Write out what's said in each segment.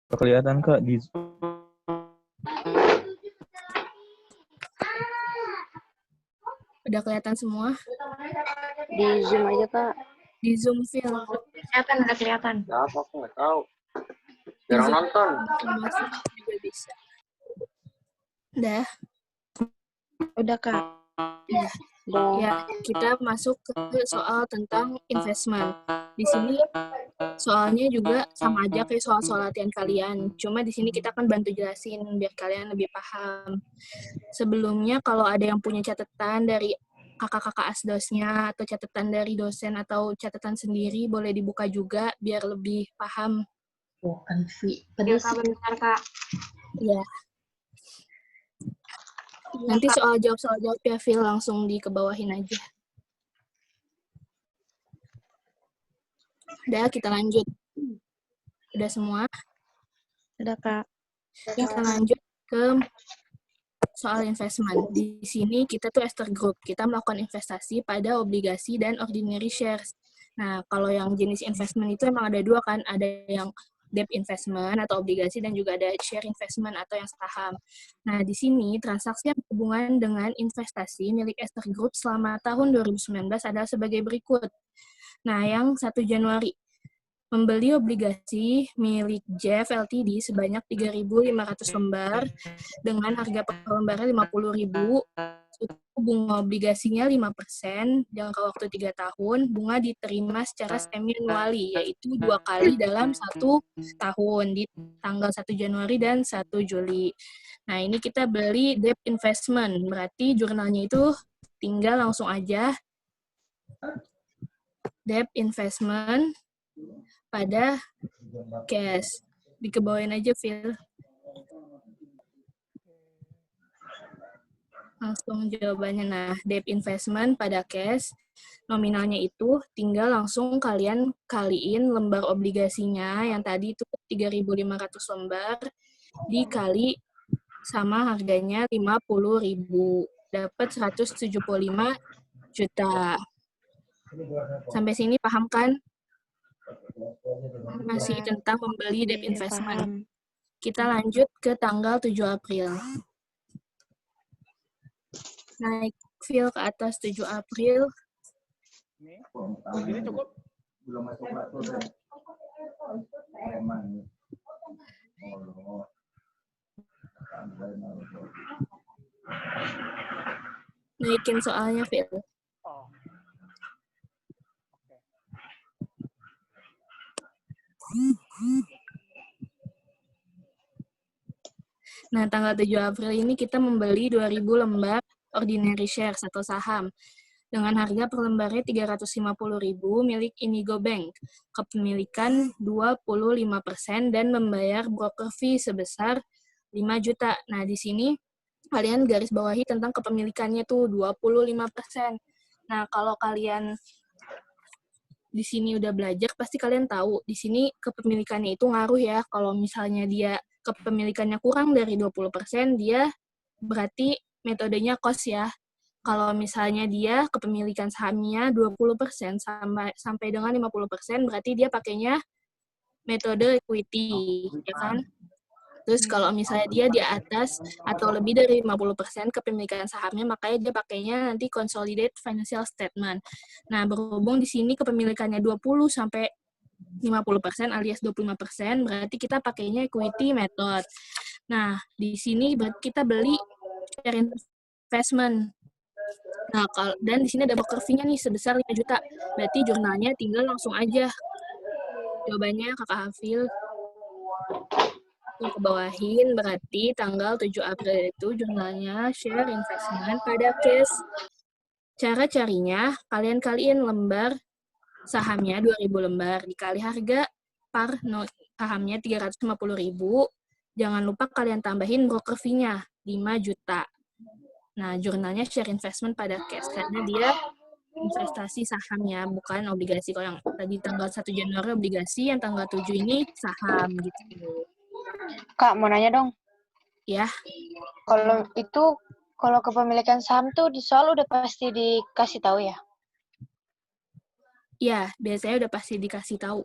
Kelihatan Kak di Udah kelihatan semua? Di Zoom aja, Kak. Di Zoom Phil. Kelihatan, udah kelihatan. Ya, apa aku nggak tahu. Di Jarang Zoom nonton. masuk juga bisa. Udah? Udah, Kak. Udah. Ya, kita masuk ke soal tentang investment. Di sini soalnya juga sama aja kayak soal-soal latihan kalian. Cuma di sini kita akan bantu jelasin biar kalian lebih paham. Sebelumnya kalau ada yang punya catatan dari kakak-kakak asdosnya atau catatan dari dosen atau catatan sendiri boleh dibuka juga biar lebih paham. Ya, Kak, bentar, Kak. Iya. Nanti soal jawab ya, Phil, langsung dikebawahin aja. Udah, kita lanjut. Udah semua? Udah, Kak. Kita lanjut ke soal investment. Di sini kita tuh Ester Group. Kita melakukan investasi pada obligasi dan ordinary shares. Nah, kalau yang jenis investment itu emang ada dua kan. Ada yang debt investment atau obligasi dan juga ada share investment atau yang saham. Nah, di sini transaksi yang berhubungan dengan investasi milik Ester Group selama tahun 2019 adalah sebagai berikut. Nah, yang 1 Januari, membeli obligasi milik JF Ltd sebanyak 3.500 lembar dengan harga per lembarnya 50.000, bunga obligasinya 5%, jangka waktu 3 tahun, bunga diterima secara semi-annually, yaitu 2 kali dalam 1 tahun, di tanggal 1 Januari dan 1 Juli. Nah, ini kita beli debt investment, berarti jurnalnya itu tinggal langsung aja debt investment pada cash. Dikebawain aja, Phil. Langsung jawabannya. Nah, debt investment pada cash, nominalnya itu tinggal langsung kalian kaliin lembar obligasinya yang tadi itu 3.500 lembar dikali sama harganya 50.000. Dapat 175 juta. Sampai sini paham kan? Masih tentang membeli debt investment. Kita lanjut ke tanggal 7 April. Naik Phil ke atas 7 April. Ini cukup. Naikin soalnya, Phil. Nah, tanggal 7 April ini kita membeli 2.000 lembar ordinary shares atau saham dengan harga per lembarnya 350.000 milik Indigo Bank. Kepemilikan 25% dan membayar broker fee sebesar 5 juta. Nah, di sini kalian garis bawahi tentang kepemilikannya tuh 25%. Nah, kalau kalian di sini udah belajar, pasti kalian tahu di sini kepemilikannya itu ngaruh ya. Kalau misalnya dia kepemilikannya kurang dari 20%, dia berarti metodenya cost ya. Kalau misalnya dia kepemilikan sahamnya 20% sampai dengan 50%, berarti dia pakainya metode equity, ya kan? Terus kalau misalnya dia di atas atau lebih dari 50% kepemilikan sahamnya, makanya dia pakainya nanti consolidated financial statement. Nah, berhubung di sini kepemilikannya 20 sampai 50% alias 25%, berarti kita pakainya equity method. Nah, di sini kita beli share investment. Nah, dan di sini ada broker fee-nya nih sebesar 5 juta. Berarti jurnalnya tinggal langsung aja. Jawabannya Kakak Hafil. Ke bawahin, berarti tanggal 7 April itu jurnalnya share investment pada cash. Cara carinya, kalian kaliin lembar sahamnya 2.000 lembar, dikali harga par sahamnya 350.000. Jangan lupa kalian tambahin broker fee-nya, 5 juta. Nah, jurnalnya share investment pada cash, karena dia investasi sahamnya, bukan obligasi. Kalau yang tadi tanggal 1 Januari obligasi, yang tanggal 7 ini saham, gitu. Kak, mau nanya dong. Ya. Kalau kepemilikan saham tuh di soal udah pasti dikasih tahu ya? Ya, biasanya udah pasti dikasih tahu.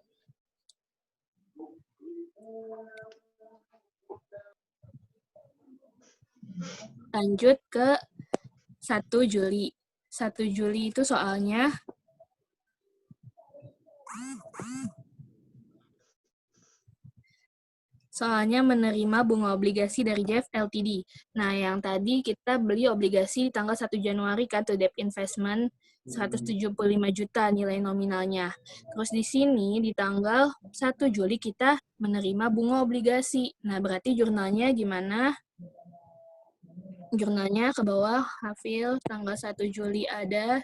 Lanjut ke 1 Juli. 1 Juli itu soalnya menerima bunga obligasi dari JF Ltd. Nah, yang tadi kita beli obligasi di tanggal 1 Januari kan, to debt investment 175 juta nilai nominalnya. Terus di sini di tanggal 1 Juli kita menerima bunga obligasi. Nah, berarti jurnalnya gimana? Jurnalnya ke bawah, Hafil, tanggal 1 Juli ada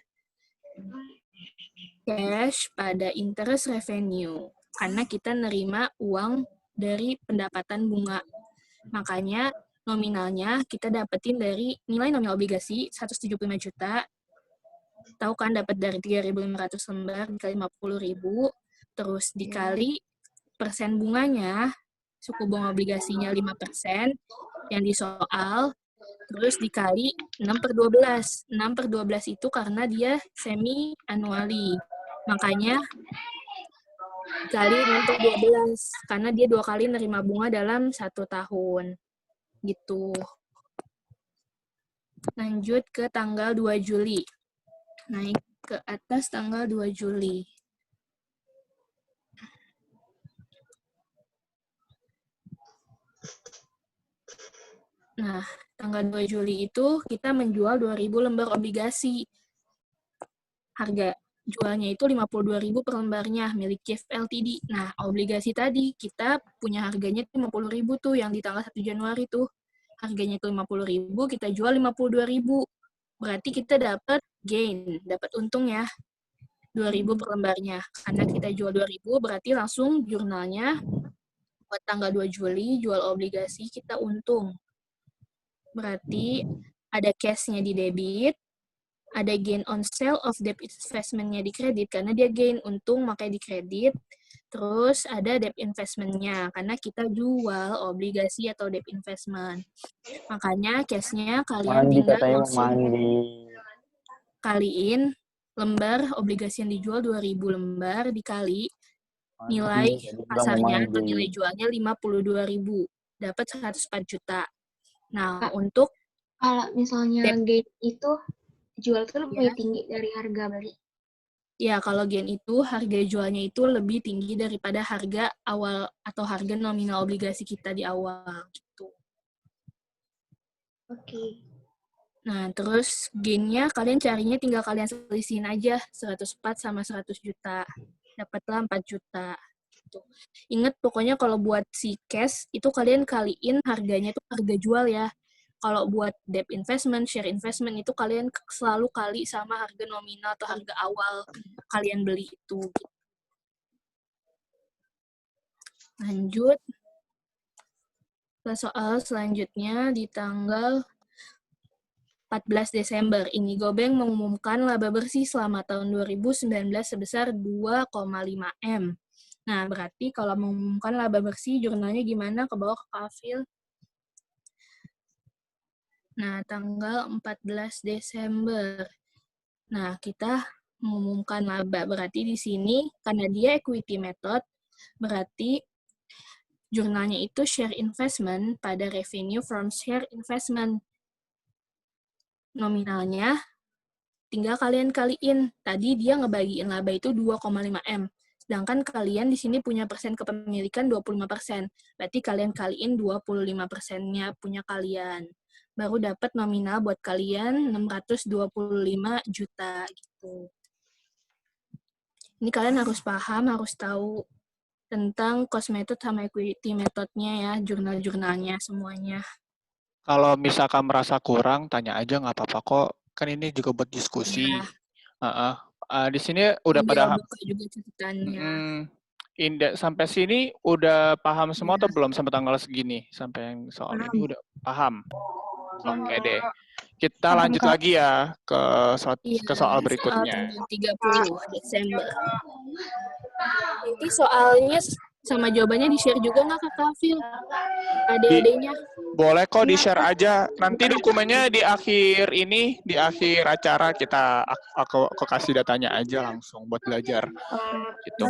cash pada interest revenue. Karena kita nerima uang dari pendapatan bunga. Makanya nominalnya kita dapetin dari nilai nominal obligasi 175 juta. Tahu kan dapat dari 3.500 lembar dikali 50.000, terus dikali persen bunganya, suku bunga obligasinya 5%, yang disoal, terus dikali 6/12. 6/12 itu karena dia semi annually. Makanya dikali 6/12, karena dia 2 kali nerima bunga dalam 1 tahun. Gitu. Lanjut ke tanggal 2 Juli. Naik ke atas tanggal 2 Juli. Nah, tanggal 2 Juli itu kita menjual 2.000 lembar obligasi. Harga jualnya itu 52.000 per lembarnya, milik JF Ltd. Nah, obligasi tadi kita punya harganya 50.000 tuh yang di tanggal 1 Januari tuh. Harganya itu 50.000, kita jual 52.000. Berarti kita dapat gain, dapat untung ya. 2.000 per lembarnya. Karena kita jual 2.000, berarti langsung jurnalnya buat tanggal 2 Juli jual obligasi kita untung. Berarti ada cash-nya di debit, ada gain on sale of debt investment-nya di kredit, karena dia gain untung makanya di kredit. Terus ada debt investment-nya, karena kita jual obligasi atau debt investment. Makanya cash-nya kalian tinggal langsung kaliin lembar obligasi yang dijual 2.000 lembar dikali nilai pasarnya atau nilai jualnya 52.000. Dapat 104 juta. Nah, untuk kalau misalnya gain itu jual tuh lebih tinggi dari harga beli. Ya, kalau gain itu harga jualnya itu lebih tinggi daripada harga awal atau harga nominal obligasi kita di awal gitu. Oke. Nah, terus gain-nya kalian carinya tinggal kalian selisihin aja 104 sama 100 juta. Dapatlah 4 juta. Gitu. Ingat pokoknya kalau buat si cash itu kalian kaliin harganya itu harga jual ya. Kalau buat debt investment, share investment itu kalian selalu kali sama harga nominal atau harga awal kalian beli itu. Lanjut ke soal selanjutnya di tanggal 14 Desember. Inigo Bank mengumumkan laba bersih selama tahun 2019 sebesar 2,5 M. Nah, berarti kalau mengumumkan laba bersih, jurnalnya gimana? Ke bawah ke Kafil. Nah, tanggal 14 Desember. Nah, kita mengumumkan laba. Berarti di sini, karena dia equity method, berarti jurnalnya itu share investment pada revenue from share investment. Nominalnya, tinggal kalian kaliin. Tadi dia ngebagiin laba itu 2,5 M. Sedangkan kalian di sini punya persen kepemilikan 25%. Berarti kalian kaliin 25%-nya punya kalian. Baru dapat nominal buat kalian 625 juta gitu. Ini kalian harus paham, harus tahu tentang cost method sama equity methodnya ya, jurnal-jurnalnya semuanya. Kalau misalkan merasa kurang, tanya aja nggak apa-apa kok. Kan ini juga buat diskusi. Ya. Di sini udah pada buka juga catatannya. Sampai sini udah paham semua atau belum sampai tanggal segini? Sampai yang soal ini udah paham? Oke deh. Kita lanjut lagi ya ke soal berikutnya. Soal 30 Desember. Nanti soalnya sama jawabannya di-share juga nggak ke Kafil? Adik-adiknya? Boleh kok di-share aja. Nanti dokumennya di akhir ini, di akhir acara aku kasih datanya aja langsung buat belajar. Gitu.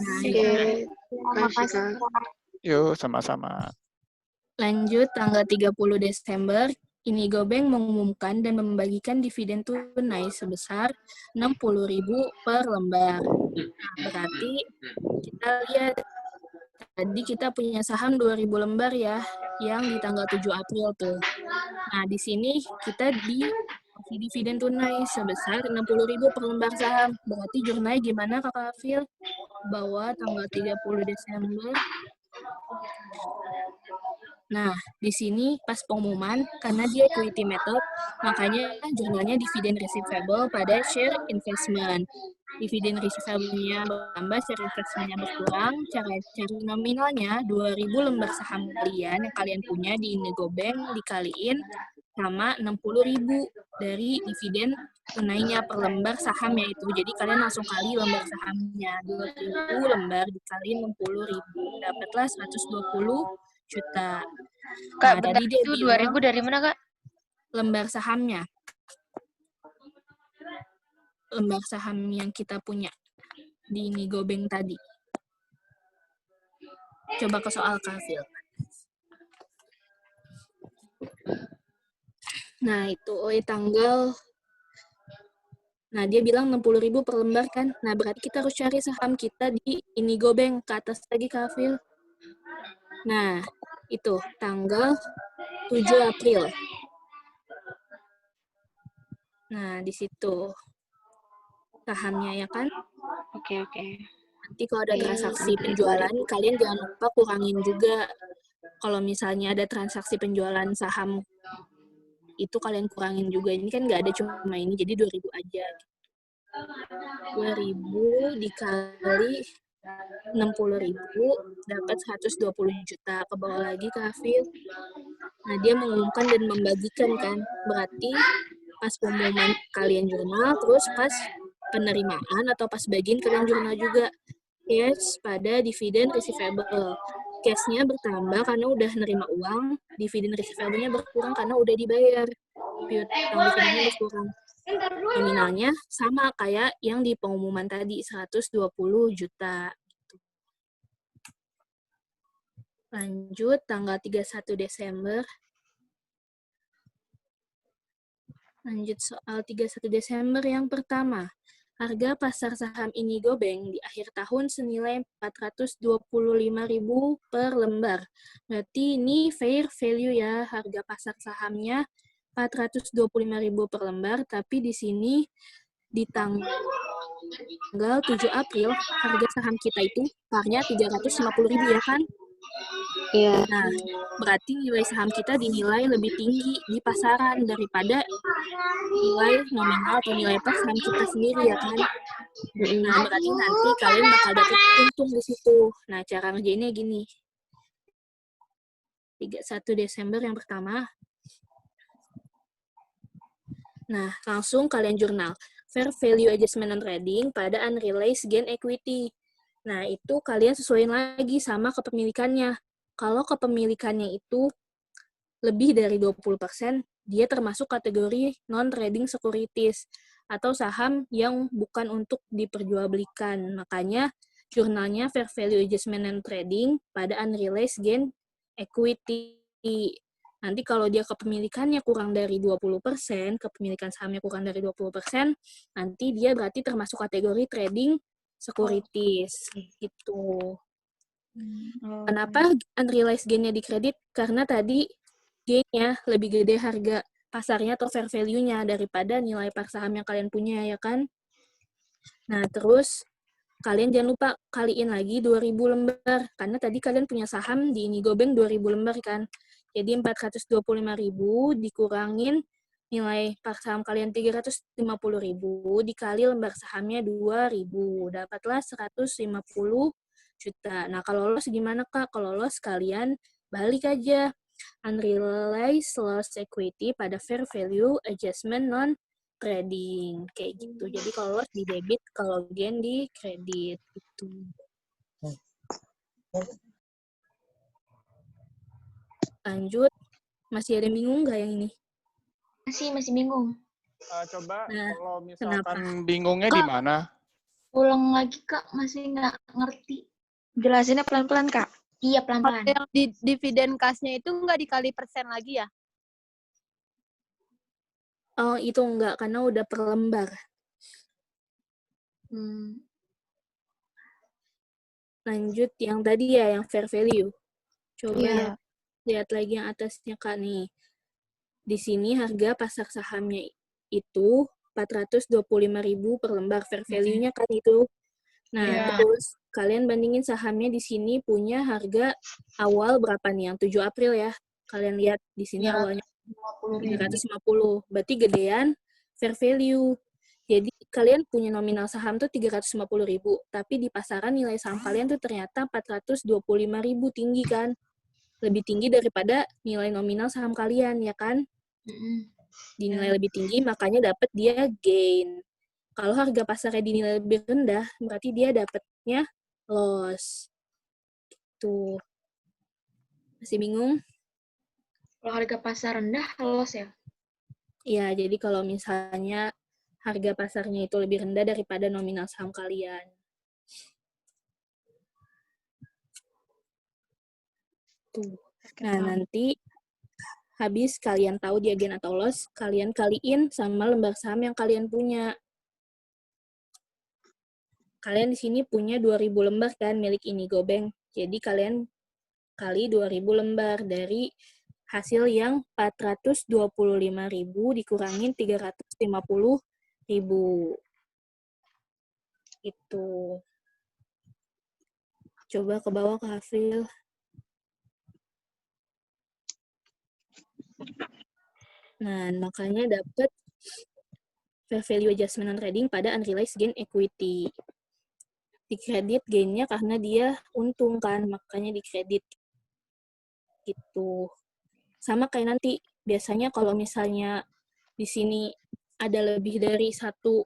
Makasih. Yuk, sama-sama. Lanjut tanggal 30 Desember, Inigo Bank mengumumkan dan membagikan dividen tunai sebesar 60.000 per lembar. Nah, berarti kita lihat tadi kita punya saham 2.000 lembar ya, yang di tanggal 7 April tuh. Nah, di sini kita dikasih dividen tunai sebesar 60.000 per lembar saham. Berarti jurnalnya gimana Kakak Afil? Bahwa tanggal 30 Desember. Nah, di sini pas pengumuman, karena dia equity method, makanya jurnalnya dividen receivable pada share investment. Dividen receivable-nya bertambah, share investment-nya berkurang. Cara cari nominalnya, 2.000 lembar saham kalian yang kalian punya di Inigo Bank dikaliin sama 60.000 dari dividen tunainya per lembar sahamnya itu. Jadi kalian langsung kali lembar sahamnya. 2.000 lembar dikali 60.000. Dapatlah 120 juta. Kak, Nah, bentar, tadi dia itu 2.000 bilang dari mana, Kak? lembar sahamnya. Lembar saham yang kita punya di Inigo Bank tadi. Coba ke soal Kafil. Nah, itu tanggal. Nah, dia bilang 60.000 per lembar kan. Nah, berarti kita harus cari saham kita di Inigo Bank. Ke atas lagi, Kafil. Nah, itu tanggal 7 April. Nah, di situ sahamnya ya kan. Oke. Nanti kalau ada transaksi penjualan, kalian jangan lupa kurangin juga. Kalau misalnya ada transaksi penjualan saham, itu kalian kurangin juga. Ini kan nggak ada cuma ini, jadi 2.000 aja. 2.000 dikali 60.000 dapat 120 juta. Ke bawah lagi ke Hafid. Nah, dia mengumumkan dan membagikan kan. Berarti pas pengumuman kalian jurnal, terus pas penerimaan atau pas bagian kalian jurnal juga. Cash pada dividen receivable. Cash-nya bertambah karena udah nerima uang, dividen receivable-nya berkurang karena udah dibayar. Piutang dividennya berkurang. Nominalnya sama kayak yang di pengumuman tadi, 120 juta. Lanjut, tanggal 31 Desember. Lanjut soal 31 Desember yang pertama. Harga pasar saham Inigo Bank di akhir tahun senilai 425.000 per lembar. Berarti ini fair value ya, harga pasar sahamnya 425.000 per lembar, tapi di sini di tanggal 7 April, harga saham kita itu parnya 350.000 ya kan? Iya. Nah, berarti nilai saham kita dinilai lebih tinggi di pasaran daripada nilai nominal atau nilai pas saham kita sendiri ya kan? Nah, berarti nanti kalian bakal dapat untung di situ. Nah, cara ngerjainnya gini. 31 Desember yang pertama. Nah, langsung kalian jurnal. Fair value adjustment on trading pada unrealized gain equity. Nah, itu kalian sesuaiin lagi sama kepemilikannya. Kalau kepemilikannya itu lebih dari 20%, dia termasuk kategori non-trading securities atau saham yang bukan untuk diperjualbelikan. Makanya jurnalnya Fair Value Adjustment and Trading pada Unrealized Gain Equity. Nanti kalau dia kepemilikannya kurang dari 20%, kepemilikan sahamnya kurang dari 20%, nanti dia berarti termasuk kategori trading securities. Gitu. Kenapa unrealized gain-nya dikredit? Karena tadi gain-nya lebih gede harga pasarnya atau fair value-nya daripada nilai par saham yang kalian punya, ya kan? Nah, terus kalian jangan lupa kaliin lagi 2.000 lembar. Karena tadi kalian punya saham di Inigo Bank 2.000 lembar, kan? Jadi 425.000 dikurangin nilai par saham kalian 350.000 dikali lembar sahamnya 2.000. Dapatlah 150 juta. Nah, kalau loss gimana, Kak? Kalau loss kalian balik aja. Unrealized loss equity pada fair value adjustment non-trading. Kayak gitu. Jadi kalau loss di debit, kalau gain di kredit. Gitu. Lanjut. Masih ada yang bingung nggak yang ini? Masih bingung. Coba Nah, kalau misalkan kenapa? bingungnya di Kak, mana? ulang lagi, Kak. Masih nggak ngerti. Jelasinnya pelan-pelan, Kak. Iya, Kalau pelan-pelan. yang di dividen kasnya itu nggak dikali persen lagi ya? Oh, itu enggak, karena udah per lembar. Lanjut yang tadi ya, yang fair value. Coba Iya. lihat lagi yang atasnya, Kak, nih. Di sini harga pasar sahamnya itu 425.000 per lembar. Fair value-nya kan itu. Nah, Iya. terus kalian bandingin sahamnya di sini punya harga awal berapa nih? Yang 7 April ya. Kalian lihat di sini awalnya 350. Berarti gedean fair value. Jadi kalian punya nominal saham tuh 350.000, tapi di pasaran nilai saham kalian tuh ternyata 425.000, tinggi kan? Lebih tinggi daripada nilai nominal saham kalian, ya kan? Dinilai lebih tinggi, makanya dapat dia gain. Kalau harga pasarnya dinilai lebih rendah, berarti dia dapatnya loss. Tuh. Masih bingung? Kalau harga pasar rendah, loss ya? Ya, jadi kalau misalnya harga pasarnya itu lebih rendah daripada nominal saham kalian. Tuh. Nah, nanti habis kalian tahu dia gain atau loss, kalian kaliin sama lembar saham yang kalian punya. Kalian di sini punya 2.000 lembar kan milik Inigo Bank. Jadi kalian kali 2.000 lembar dari hasil yang 425.000 dikurangin 350.000. Itu. Coba ke bawah ke Hafil. Nah, makanya dapat fair value adjustment on trading pada unrealized gain equity. Dikredit gainnya karena dia untung kan, makanya dikredit. Gitu. Sama kayak nanti, biasanya kalau misalnya di sini ada lebih dari satu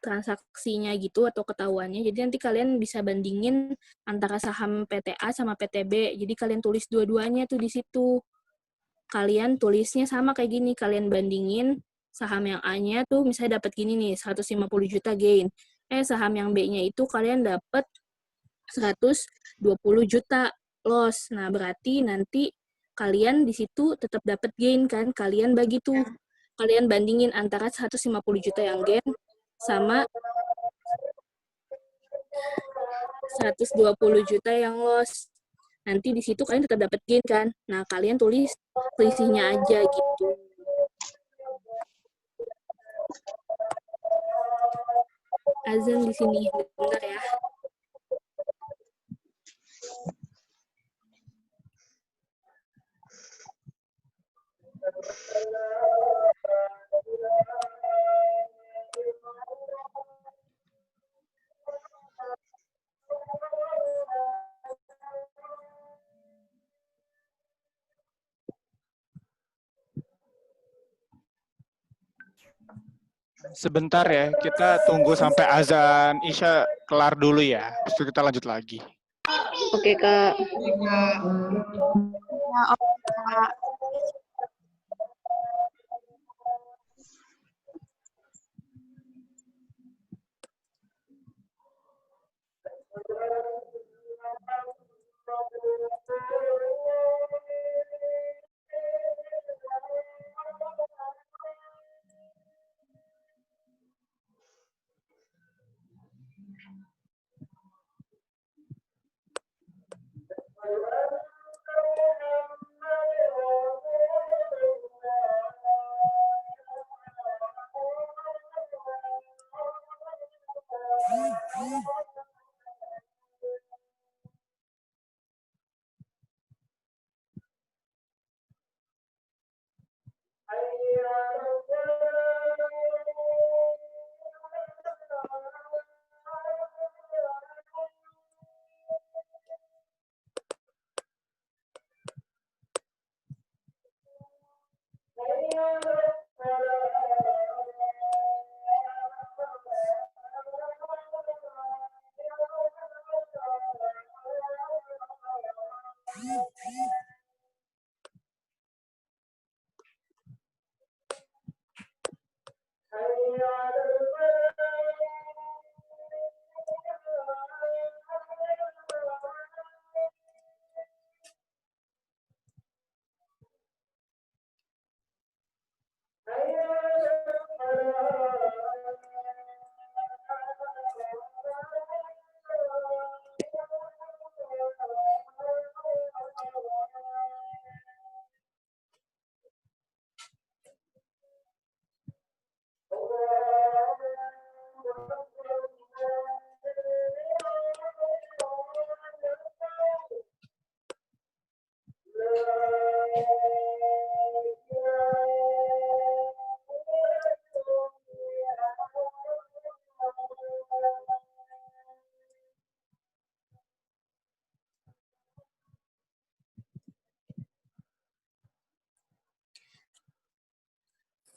transaksinya gitu atau ketahuannya, jadi nanti kalian bisa bandingin antara saham PTA sama PTB. Jadi kalian tulis dua-duanya tuh di situ. Kalian tulisnya sama kayak gini, kalian bandingin saham yang A-nya tuh misalnya dapat gini nih, 150 juta gain. Saham yang B-nya itu kalian dapat 120 juta loss. Nah, berarti nanti kalian di situ tetap dapat gain kan? Kalian bagi tuh. Kalian bandingin antara 150 juta yang gain sama 120 juta yang loss. Nanti di situ kalian tetap dapat gain kan? Nah, kalian tulis selisihnya aja gitu. Azan di sini, bentar ya. Sebentar ya, kita tunggu sampai azan Isya kelar dulu ya. Habis itu kita lanjut lagi. Oke, Kak.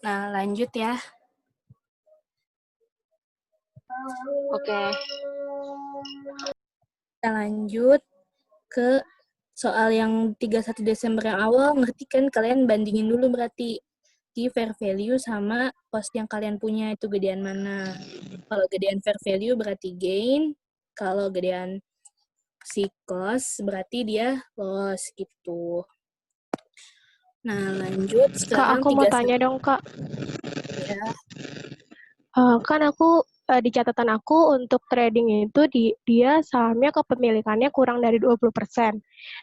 Nah, lanjut ya. Oke. Kita lanjut ke soal yang 31 Desember yang awal. Ngerti kan? Kalian bandingin dulu berarti di fair value sama cost yang kalian punya itu gedean mana. Kalau gedean fair value berarti gain. Kalau gedean si cost berarti dia loss gitu. Nah, lanjut Kak, sekarang aku mau 31 tanya dong, Kak. ya. Kan aku di catatan aku untuk trading itu dia sahamnya kepemilikannya kurang dari 20%.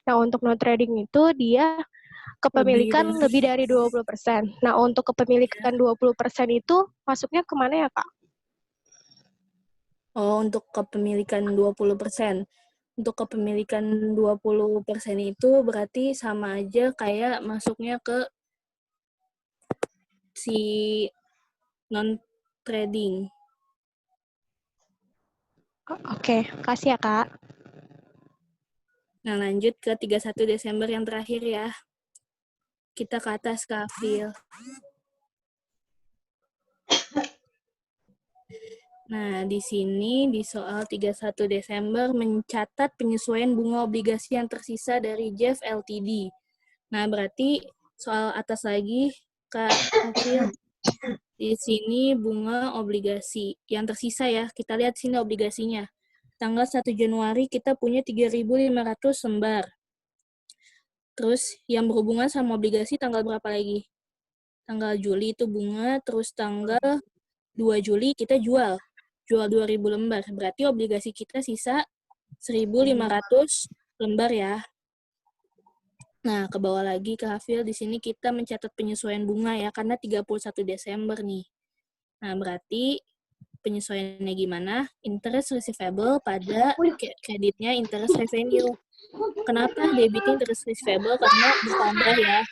Nah, untuk non trading itu dia kepemilikan lebih dari 20%. Nah, untuk kepemilikan 20% itu masuknya kemana ya, Kak? Oh, untuk kepemilikan 20%. Untuk kepemilikan 20% itu berarti sama aja kayak masuknya ke si non-trading. Oke, kasih ya, Kak. Nah, lanjut ke 31 Desember yang terakhir ya. Kita ke atas, Kak Afil. Nah, di sini di soal 31 Desember mencatat penyesuaian bunga obligasi yang tersisa dari Jeff Ltd. Nah, berarti soal atas lagi, Kak Afil. Di sini bunga obligasi yang tersisa ya. Kita lihat sini obligasinya. Tanggal 1 Januari kita punya 3.500 lembar. Terus yang berhubungan sama obligasi tanggal berapa lagi? Tanggal Juli itu bunga, terus tanggal 2 Juli kita jual 2.000 lembar. Berarti obligasi kita sisa 1.500 lembar ya. Nah, ke bawah lagi ke Hafil, di sini kita mencatat penyesuaian bunga ya, karena 31 Desember nih. Nah, berarti penyesuaiannya gimana? Interest receivable pada kreditnya interest revenue. Kenapa debitnya interest receivable? Karena bertambah ya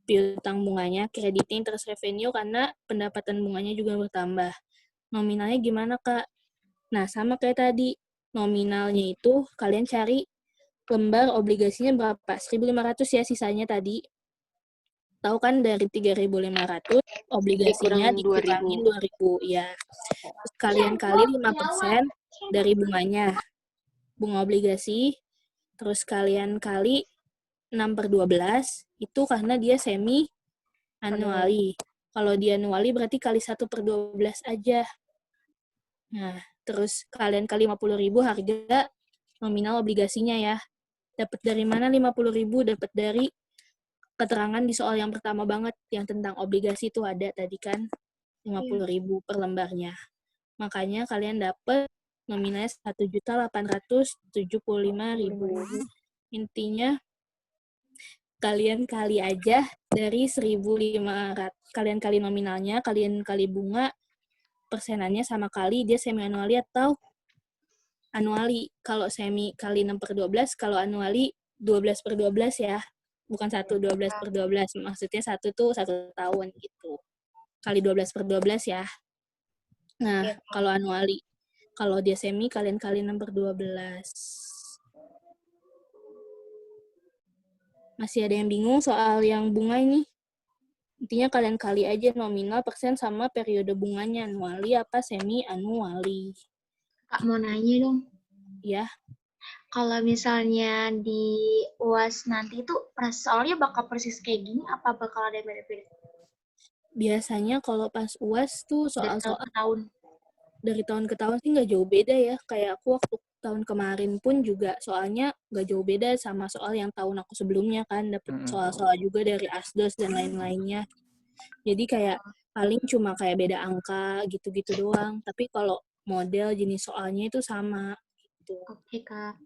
piutang bunganya, kreditnya interest revenue karena pendapatan bunganya juga bertambah. Nominalnya gimana, Kak? Nah, sama kayak tadi. Nominalnya itu kalian cari lembar obligasinya berapa? 1.500 ya sisanya tadi. Tahu kan dari 3.500 obligasinya dikurangin 2.000 ya. Terus kalian kali 5% dari bunganya. Bunga obligasi. Terus kalian kali 6/12 itu karena dia semi annually. Kalau dia annually berarti kali 1/12 aja. Nah, terus kalian kali 50.000 harga nominal obligasinya ya. Dapat dari mana 50.000? Dapat dari keterangan di soal yang pertama banget yang tentang obligasi itu ada tadi kan 50.000 per lembarnya. Makanya kalian dapat nominalnya 1.875.000. Intinya kalian kali aja dari 1.500. Kalian kali nominalnya, kalian kali bunga, persenannya sama kali dia semi annually atau annually. Kalau semi kali 6/12, kalau annually 12/12 ya. Bukan 12/12. Maksudnya 1 tuh 1 tahun gitu. Kali 12/12 ya. Nah, kalau annually. Kalau dia semi, kalian kali 6/12. Masih ada yang bingung soal yang bunga ini? Intinya kalian kali aja nominal persen sama periode bunganya, annually apa semi annually. Kak, mau nanya dong. Ya. Kalau misalnya di UAS nanti itu soalnya bakal persis kayak gini, apa bakal ada beda-beda? Biasanya kalau pas UAS tuh soal-soal dari tahun ke tahun sih nggak jauh beda ya. Kayak aku waktu tahun kemarin pun juga soalnya nggak jauh beda sama soal yang tahun aku sebelumnya kan. Dapet soal-soal juga dari ASDOS dan lain-lainnya. Jadi kayak paling cuma kayak beda angka gitu-gitu doang. Tapi kalau model jenis soalnya itu sama. Gitu. Oke, Kak.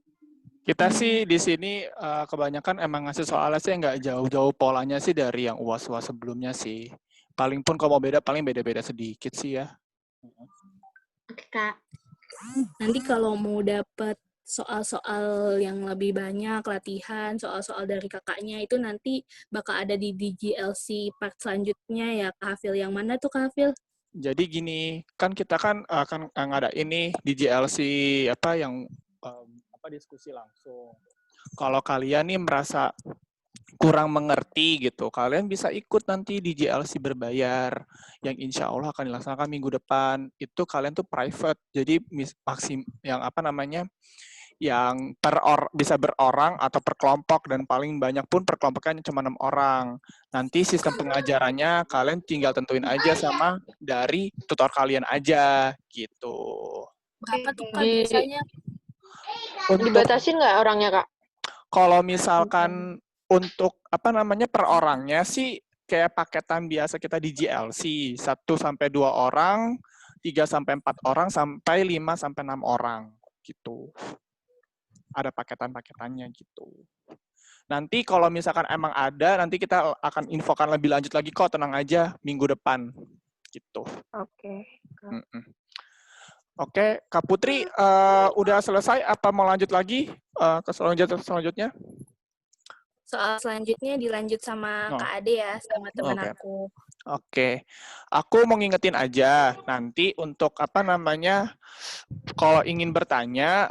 Kita sih di sini kebanyakan emang ngasih soalnya sih nggak jauh-jauh polanya sih dari yang UAS-UAS sebelumnya sih. Paling pun kalau mau beda, paling beda-beda sedikit sih ya. Oke, Kak. Nanti kalau mau dapet soal-soal yang lebih banyak, latihan, soal-soal dari kakaknya, itu nanti bakal ada di DGLC part selanjutnya ya, Kak Hafil. Yang mana tuh, Kak Hafil? Jadi gini, kan kita kan akan ngadain nih DGLC apa yang diskusi langsung. Kalau kalian nih merasa kurang mengerti gitu, kalian bisa ikut nanti di JLC berbayar yang insya Allah akan dilaksanakan minggu depan. Itu kalian tuh private, jadi yang apa namanya, yang bisa berorang atau per kelompok, dan paling banyak pun per kelompoknya cuma 6 orang. Nanti sistem pengajarannya kalian tinggal tentuin aja sama dari tutor kalian aja gitu. Berapa tuh Kak Di- biasanya? Untuk Dibatasin nggak orangnya, Kak? kalau misalkan untuk apa namanya per orangnya sih kayak paketan biasa kita di GLC, 1 sampai 2 orang, 3 sampai 4 orang, sampai 5 sampai 6 orang gitu. Ada paketan-paketannya gitu. Nanti kalau misalkan emang ada, nanti kita akan infokan lebih lanjut lagi kok, tenang aja, minggu depan gitu. Oke. Oke, Kak Putri, udah selesai? Apa mau lanjut lagi ke selanjutnya? Soal selanjutnya dilanjut sama Oh. Kak Ade ya, sama teman Oke. aku. Oke, aku mau ngingetin aja, nanti untuk apa namanya, kalau ingin bertanya,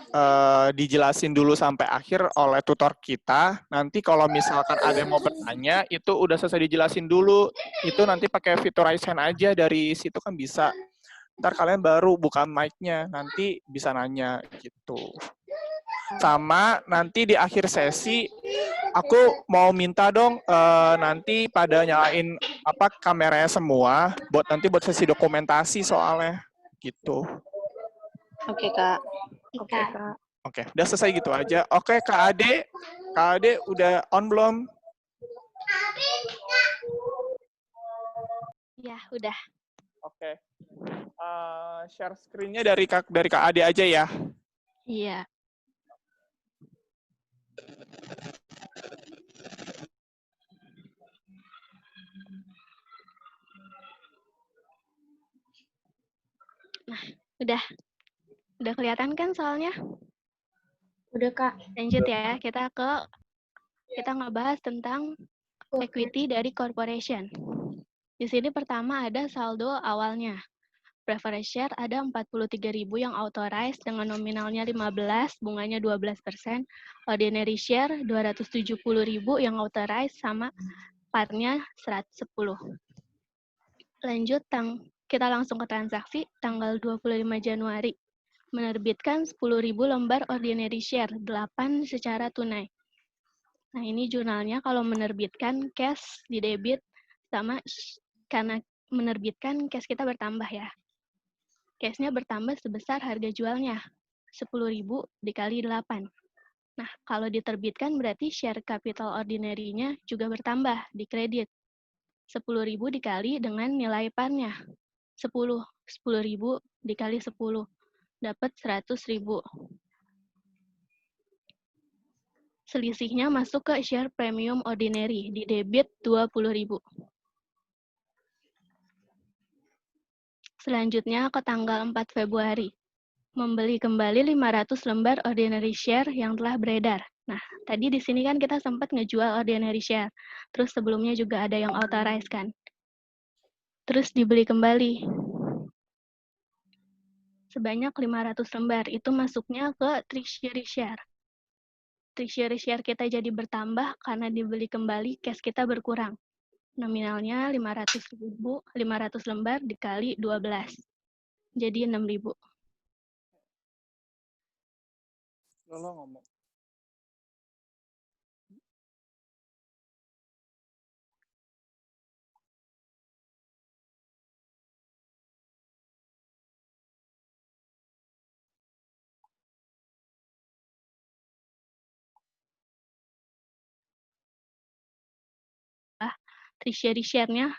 dijelasin dulu sampai akhir oleh tutor kita. Nanti kalau misalkan ada yang mau bertanya, itu udah selesai dijelasin dulu. Itu nanti pakai fitur raise hand aja, dari situ kan bisa. Ntar kalian baru buka mic-nya, nanti bisa nanya gitu. Sama nanti di akhir sesi, aku mau minta dong nanti pada nyalain apa kameranya semua, buat sesi dokumentasi soalnya gitu. Oke, Kak. Oke, Kak. Oke, udah selesai gitu aja. Oke, Kak Ade udah on belum? Ya, udah. Oke. Share screen-nya dari Kak Ade aja ya. Iya. Nah, udah. Udah kelihatan kan soalnya? Udah, Kak. Lanjut ya, kita ngebahas tentang equity dari corporation. Di sini pertama ada saldo awalnya. Preferred share ada 43.000 yang authorized dengan nominalnya 15, bunganya 12%. Ordinary share 270.000 yang authorized sama partnya 110. Lanjut, kita langsung ke transaksi tanggal 25 Januari. Menerbitkan 10.000 lembar ordinary share, 8 secara tunai. Nah, ini jurnalnya kalau menerbitkan cash di debit sama karena menerbitkan cash kita bertambah ya. Cash-nya bertambah sebesar harga jualnya, 10.000 dikali 8. Nah, kalau diterbitkan berarti share capital ordinary-nya juga bertambah, di kredit. 10.000 dikali dengan nilai par-nya, 10. 10.000 dikali 10, dapat 100.000. Selisihnya masuk ke share premium ordinary, di debit 20.000. Selanjutnya ke tanggal 4 Februari. Membeli kembali 500 lembar ordinary share yang telah beredar. Nah, tadi di sini kan kita sempat ngejual ordinary share. Terus sebelumnya juga ada yang authorized kan. Terus dibeli kembali. Sebanyak 500 lembar. Itu masuknya ke treasury share. Treasury share kita jadi bertambah karena dibeli kembali, cash kita berkurang. Nominalnya 500 lembar dikali 12. Jadi 6.000. Lo ngomong. Treasury share-nya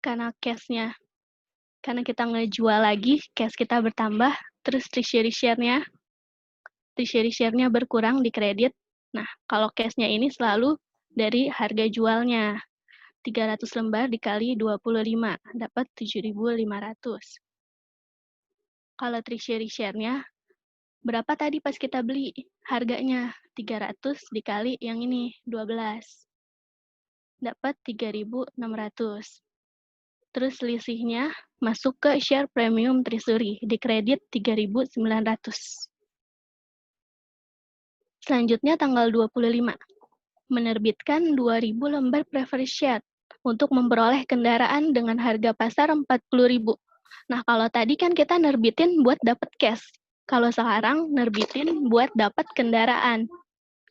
karena cash-nya, karena kita ngejual lagi, cash kita bertambah, terus treasury share-nya berkurang di kredit. Nah, kalau cash-nya ini selalu dari harga jualnya. 300 lembar dikali 25, dapat 7.500. Kalau treasury share-nya, berapa tadi pas kita beli? Harganya 300 dikali yang ini, 12. Dapat 3.600. Terus selisihnya masuk ke share premium treasury, di kredit 3.900. Selanjutnya tanggal 25, menerbitkan 2.000 lembar preference share untuk memperoleh kendaraan dengan harga pasar 40.000. Nah, kalau tadi kan kita nerbitin buat dapat cash. Kalau sekarang nerbitin buat dapat kendaraan.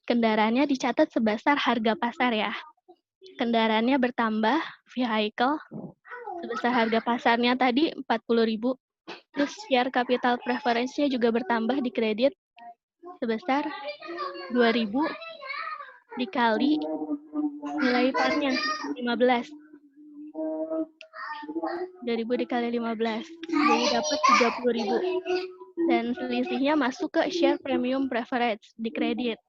Kendaraannya dicatat sebesar harga pasar ya. Kendaraannya bertambah, vehicle, sebesar harga pasarnya tadi 40.000. Terus share capital preference-nya juga bertambah di kredit sebesar 2.000 dikali nilai par-nya 15. 2.000 dikali 15. Jadi dapat 30.000. Dan selisihnya masuk ke share premium preference di kredit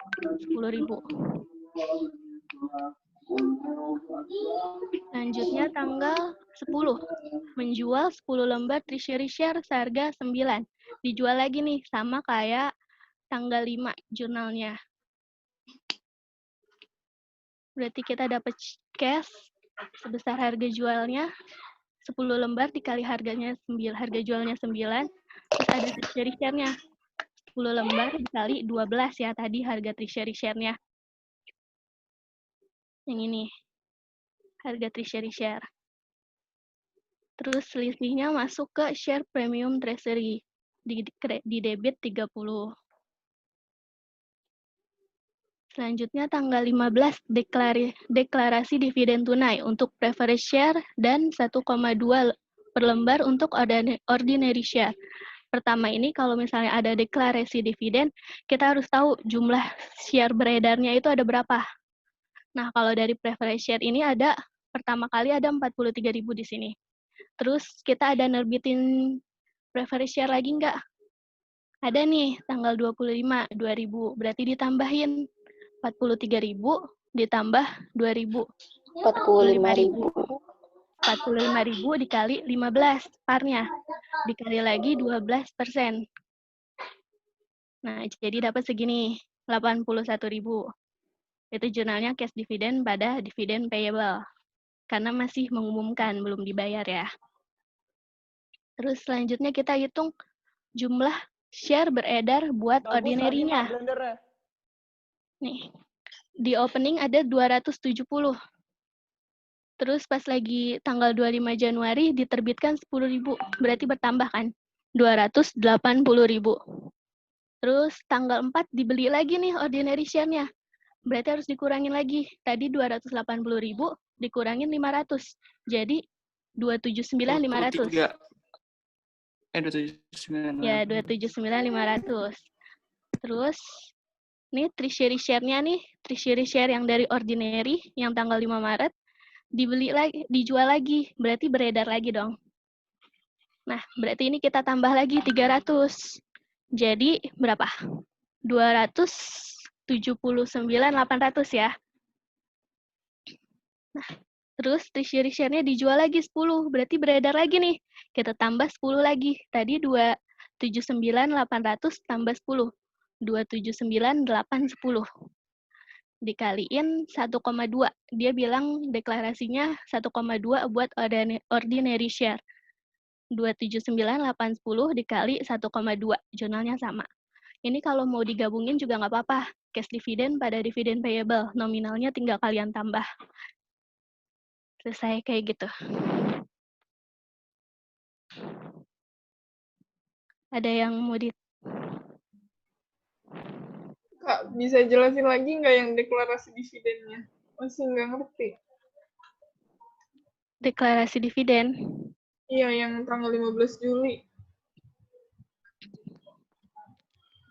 10.000. Selanjutnya tanggal 10, menjual 10 lembar treasury share seharga 9. Dijual lagi nih, sama kayak tanggal 5 jurnalnya. Berarti kita dapat cash sebesar harga jualnya 10 lembar dikali harganya 9, harga jualnya 9. Terus ada treasury share-nya. 10 lembar dikali 12 ya tadi harga treasury share-nya. Yang ini. Harga treasury share. Terus selisihnya masuk ke share premium treasury di debit 30. Selanjutnya tanggal 15 deklarasi dividen tunai untuk preference share dan 1,2 per lembar untuk ordinary share. Pertama ini kalau misalnya ada deklarasi dividen, kita harus tahu jumlah share beredarnya itu ada berapa. Nah, kalau dari preference share ini ada pertama kali ada 43.000 di sini. Terus kita ada nerbitin preference share lagi nggak? Ada nih, tanggal 25, 2.000. Berarti ditambahin 43.000 ditambah 2.000. 45.000. 45.000 dikali 15 parnya. Dikali lagi 12%. Nah, jadi dapat segini, 81.000. Itu jurnalnya cash dividend pada dividen payable. Karena masih mengumumkan, belum dibayar ya. Terus selanjutnya kita hitung jumlah share beredar buat ordinary-nya. Nih, di opening ada 270. Terus pas lagi tanggal 25 Januari diterbitkan 10.000. Berarti bertambah kan? 280.000. Terus tanggal 4 dibeli lagi nih ordinary share-nya. Berarti harus dikurangin lagi. Tadi 280.000 dikurangin 500. Jadi 279.500. 279. Ya, 279.500. Terus nih treasury share-nya nih, treasury share yang dari ordinary yang tanggal 5 Maret dibeli lagi, dijual lagi, berarti beredar lagi dong. Nah, berarti ini kita tambah lagi 300. Jadi berapa? 279.800 ya. Nah, terus treasury share-nya dijual lagi 10, berarti beredar lagi nih. Kita tambah 10 lagi. Tadi 279.800 tambah 10. 279.810. Dikaliin 1,2. Dia bilang deklarasinya 1,2 buat ordinary share. 279.810 dikali 1,2. Jurnalnya sama. Ini kalau mau digabungin juga nggak apa-apa. Cash dividend pada dividen payable. Nominalnya tinggal kalian tambah. Selesai kayak gitu. Ada yang mau Kak, bisa jelasin lagi nggak yang deklarasi dividennya? Masih nggak ngerti. deklarasi dividen? Iya, yang tanggal 15 Juli.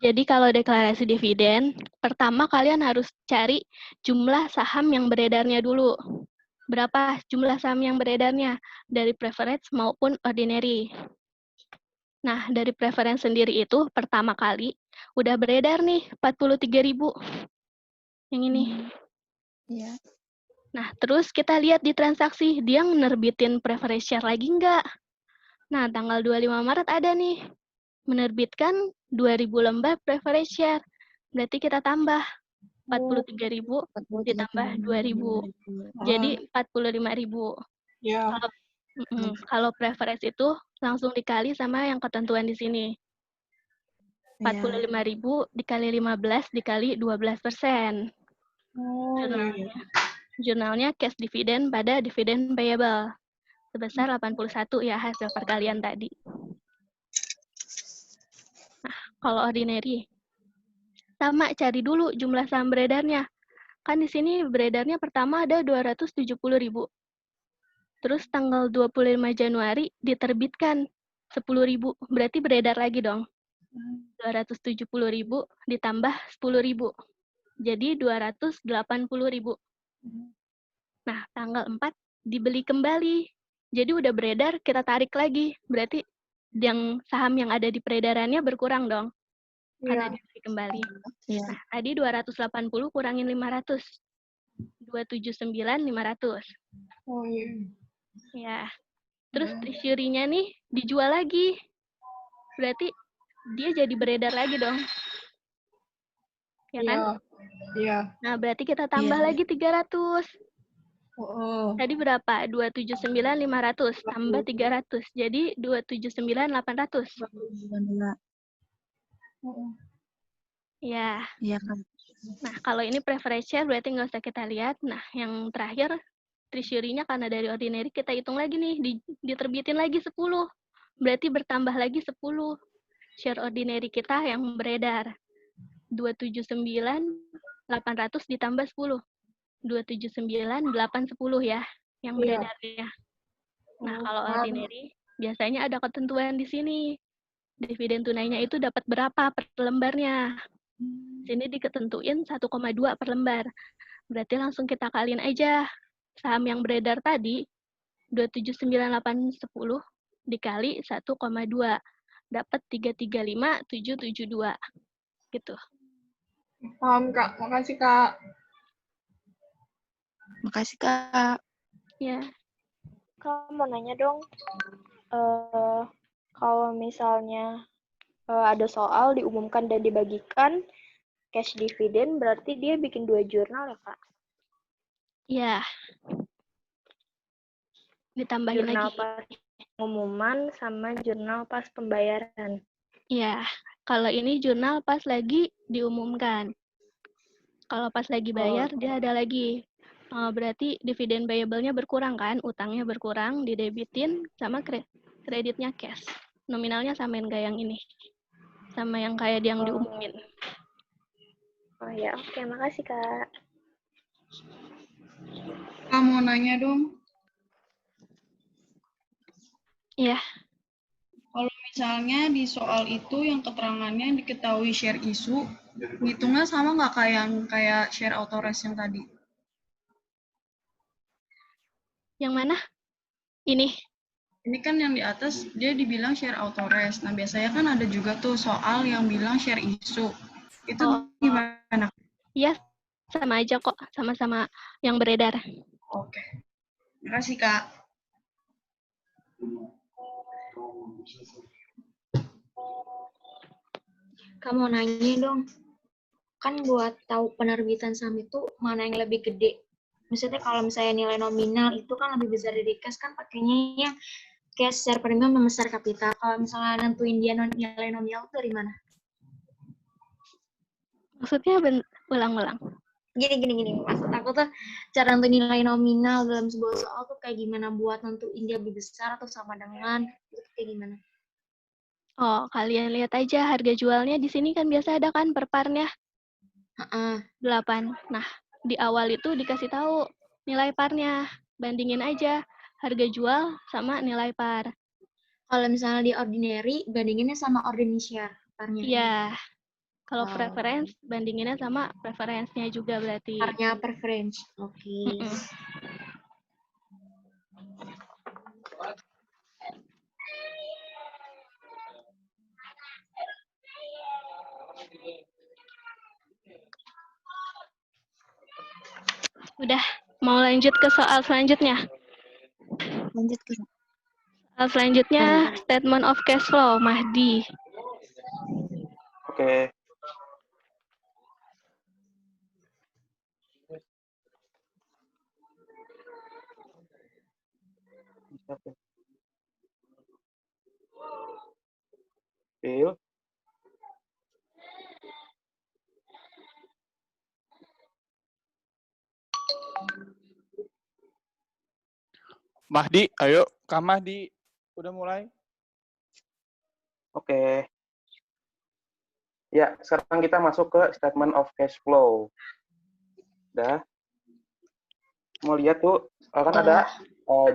Jadi kalau deklarasi dividen, pertama kalian harus cari jumlah saham yang beredarnya dulu. Berapa jumlah saham yang beredarnya? Dari preference maupun ordinary. Nah, dari preference sendiri itu pertama kali udah beredar nih 43.000. Yang ini. Iya. Nah, terus kita lihat di transaksi, dia menerbitin preference share lagi nggak? Nah, tanggal 25 Maret ada nih. Menerbitkan 2.000 lembar preference share. Berarti kita tambah 43.000 ditambah 2.000. Jadi 45.000. Ya. Kalau preference itu langsung dikali sama yang ketentuan di sini. 45.000 dikali 15 dikali 12%. Oh, iya. Jurnalnya cash dividend pada dividend payable sebesar 81 ya hasil perkalian tadi. Nah, kalau ordinary sama cari dulu jumlah saham beredarnya. Kan di sini beredarnya pertama ada 270.000. Terus tanggal 25 Januari diterbitkan 10.000. Berarti beredar lagi dong. 270.000 ditambah 10.000. Jadi 280.000. Nah, tanggal 4 dibeli kembali. Jadi udah beredar, kita tarik lagi. Berarti yang saham yang ada di peredarannya berkurang dong. Karena Iya. dibeli kembali. Iya. Nah, tadi 280 kurangin 500. 279.500. Oh, iya. Ya. Terus treasury-nya nih dijual lagi. Berarti dia jadi beredar lagi dong. Ya kan? Iya. Iya. Nah, berarti kita tambah lagi 300. Oh. Tadi berapa? 279.500 tambah 300. Jadi 279.800. Ya. Iya kan. Nah, kalau ini preference share berarti nggak usah kita lihat. Nah, yang terakhir treasury-nya karena dari ordinary kita hitung lagi nih, diterbitin lagi 10. Berarti bertambah lagi 10. Share ordinary kita yang beredar. 279.800 ditambah 10. 279.810 ya yang beredarnya. Nah, kalau ordinary biasanya ada ketentuan di sini. Dividen tunainya itu dapat berapa per lembarnya. Sini diketentuin 1,2 per lembar. Berarti langsung kita kaliin aja. Saham yang beredar tadi 279.810 dikali 1,2 dapat 335.772. Gitu. Paham, Kak. Makasih, Kak. Makasih, Kak. Ya. Kak, mau nanya dong, kalau misalnya ada soal diumumkan dan dibagikan cash dividend, berarti dia bikin 2 jurnal ya, Kak? Ya. Ditambahin Jurnal lagi. pas pengumuman sama jurnal pas pembayaran. Ya, kalau ini jurnal pas lagi diumumkan. Kalau pas lagi bayar, dia ada lagi. Berarti dividen payable-nya berkurang kan, utangnya berkurang, didebitin, sama kreditnya cash. Nominalnya samain kayak yang ini. Sama yang kayak yang diumumin. Oh ya, oke, makasih Kak. Kak, mau nanya dong. Iya. Kalau misalnya di soal itu yang keterangannya diketahui share isu, ngitungnya sama nggak kayak share autorest yang tadi? Yang mana? Ini. Ini kan yang di atas dia dibilang share autorest. Nah, biasanya kan ada juga tuh soal yang bilang share isu. Itu gimana? Iya, sama aja kok. Sama-sama yang beredar. Oke. Terima kasih, Kak. Kamu nanya dong, kan buat tahu penerbitan saham itu mana yang lebih gede. Maksudnya kalau misalnya nilai nominal itu kan lebih besar dari cash, kan pakainya yang cash share premium membesar kapital. Kalau misalnya nentuin dia nilai nominal itu dari mana? Maksudnya ulang-ulang. Gini. Maksud aku tuh cara nentuin nilai nominal dalam sebuah soal tuh kayak gimana, buat nentuin dia lebih besar atau sama dengan, itu kayak gimana? Oh, kalian lihat aja harga jualnya di sini kan biasa ada kan per parnya. 8. Nah, di awal itu dikasih tahu nilai parnya. Bandingin aja harga jual sama nilai par. Kalau misalnya di ordinary, bandinginnya sama ordinary share parnya. Iya. Kalau preference, bandinginnya sama preference-nya juga berarti. Parnya preference. Oke. Udah, mau lanjut ke soal selanjutnya? Lanjut ke Soal selanjutnya, statement of cash flow, Mahdi. Oke. Bill. Mahdi, ayo. Kak Mahdi, udah mulai? Oke. Ya, sekarang kita masuk ke statement of cash flow. Udah. Mau lihat tuh, kan ada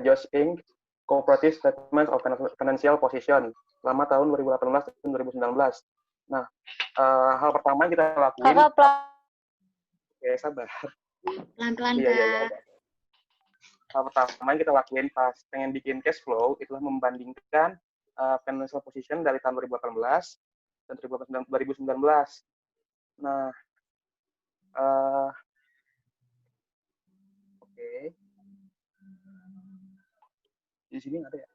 Josh Inc. Cooperative Statement of Financial Position selama tahun 2018 dan 2019. Nah, hal pertama yang kita lakuin. Oke, sabar. Pelan-pelan, Iya. Kak. Hal pertama yang kita lakuin pas pengen bikin cash flow, itulah membandingkan financial position dari tahun 2018 dan 2019. Nah, oke. Di sini ada ya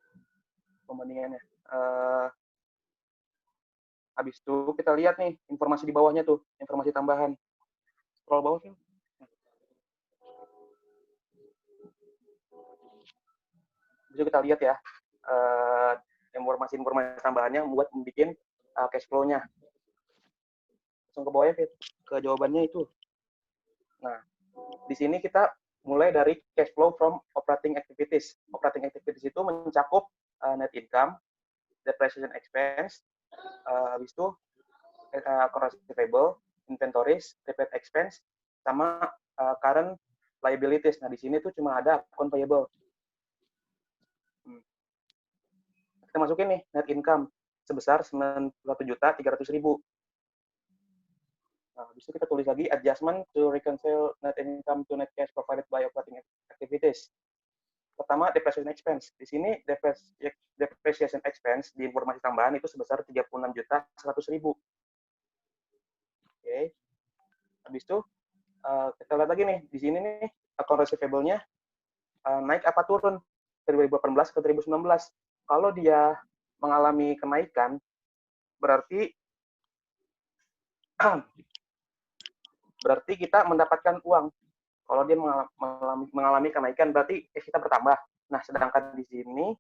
pembandingannya. Habis itu kita lihat nih informasi di bawahnya tuh, informasi tambahan. Scroll bawah sih. Bisa kita lihat ya informasi-informasi tambahannya buat membuat cash flow-nya. Langsung ke bawah ya, Fit, ke jawabannya itu. Nah, di sini kita mulai dari cash flow from operating activities. Operating activities itu mencakup net income, depreciation expense, habis itu accounts receivable, inventories, prepaid expense, sama current liabilities. Nah, di sini tuh cuma ada account payable. Kita masukin nih net income sebesar 91.300.000. Nah, habis itu kita tulis lagi adjustment to reconcile net income to net cash provided by operating activities. Pertama, depreciation expense. Di sini depreciation expense di informasi tambahan itu sebesar 36.100.000. Oke. Habis itu kita lihat lagi nih, di sini nih account receivable-nya naik apa turun dari 2018 ke 2019. Kalau dia mengalami kenaikan, berarti kita mendapatkan uang. Kalau dia mengalami kenaikan, berarti kita bertambah. Nah, sedangkan di sini,